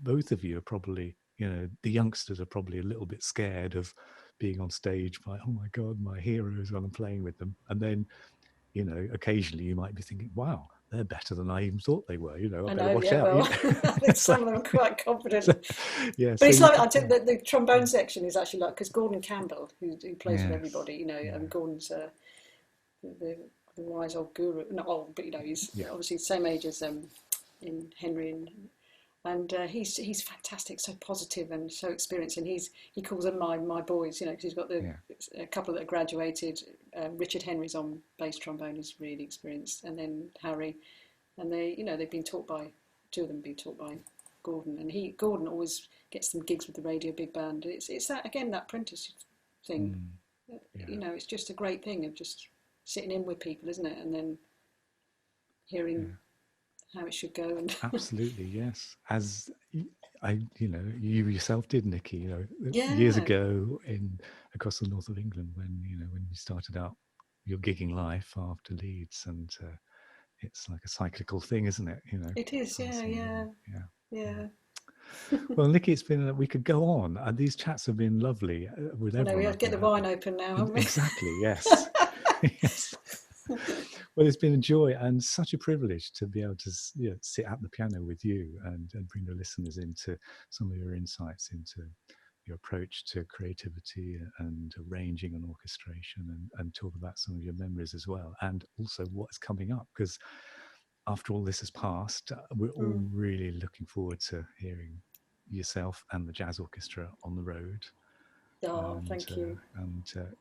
[SPEAKER 1] both of you are probably, you know, the youngsters are probably a little bit scared of being on stage by, oh my God, my heroes when I'm playing with them, and then, you know, occasionally you might be thinking, wow, they're better than I even thought they were, you know, I better watch out.
[SPEAKER 2] Well, some of them are quite confident.
[SPEAKER 1] But
[SPEAKER 2] it's like, I think that the trombone section is actually like, because Gordon Campbell, who plays with everybody, you know, and Gordon's the wise old guru, not old, but you know, he's obviously the same age as in Henry, and he's fantastic, so positive and so experienced, and he calls them my boys, you know, because he's got a couple that are graduated. Richard Henry's on bass trombone, he's really experienced, and then Harry, and they, you know, they've been taught by, two of them been taught by Gordon, and Gordon always gets them gigs with the radio big band. It's that, again, that apprentice thing. You know, it's just a great thing of just sitting in with people, isn't it, and then hearing how it should go. And
[SPEAKER 1] absolutely, yes. As you know, you yourself did, Nikki, you know, years ago across the north of England, when you started out your gigging life after Leeds, and it's like a cyclical thing, isn't it? You know,
[SPEAKER 2] it is. Yeah.
[SPEAKER 1] Well, Nikki, it's been, we could go on. These chats have been lovely with everyone.
[SPEAKER 2] We have to get the wine open now, haven't we?
[SPEAKER 1] Exactly. Yes. Yes. Well, it's been a joy and such a privilege to be able to sit at the piano with you and bring the listeners into some of your insights into your approach to creativity and arranging and orchestration, and talk about some of your memories as well, and also what's coming up, because after all this has passed, we're all really looking forward to hearing yourself and the jazz orchestra on the road.
[SPEAKER 2] Oh, thank you.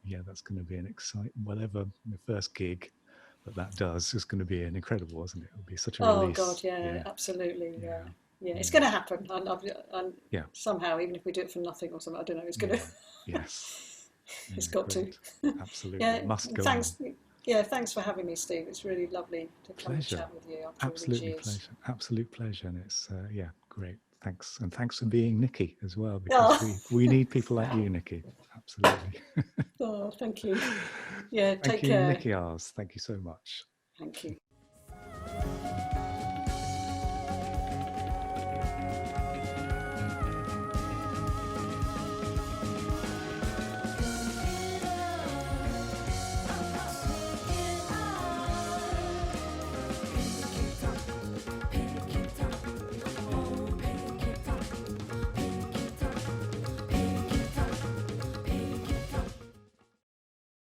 [SPEAKER 1] Yeah, that's going to be an exciting, whatever the first gig that does is going to be an incredible, isn't it? It'll be such a
[SPEAKER 2] Oh God,
[SPEAKER 1] release.
[SPEAKER 2] yeah, absolutely,
[SPEAKER 1] Yeah,
[SPEAKER 2] yeah, yeah. It's
[SPEAKER 1] yeah,
[SPEAKER 2] going to happen, and
[SPEAKER 1] yeah,
[SPEAKER 2] somehow, even if we do it for nothing or something, I don't know. It's going to.
[SPEAKER 1] yes,
[SPEAKER 2] It's
[SPEAKER 1] yeah,
[SPEAKER 2] got to.
[SPEAKER 1] great, absolutely,
[SPEAKER 2] Yeah.
[SPEAKER 1] it must go on.
[SPEAKER 2] Thanks. Yeah. Thanks for having me, Steve. It's really lovely to come and
[SPEAKER 1] Pleasure,
[SPEAKER 2] chat with you after all these
[SPEAKER 1] absolutely
[SPEAKER 2] years.
[SPEAKER 1] pleasure, absolute pleasure, and it's yeah, great. Thanks, and thanks for being Nikki as well, because
[SPEAKER 2] Oh,
[SPEAKER 1] we need people like you, Nikki. Absolutely.
[SPEAKER 2] oh, thank you. Yeah.
[SPEAKER 1] Thank
[SPEAKER 2] Take
[SPEAKER 1] you,
[SPEAKER 2] care.
[SPEAKER 1] Nikki Iles. Thank you so much.
[SPEAKER 2] Thank you.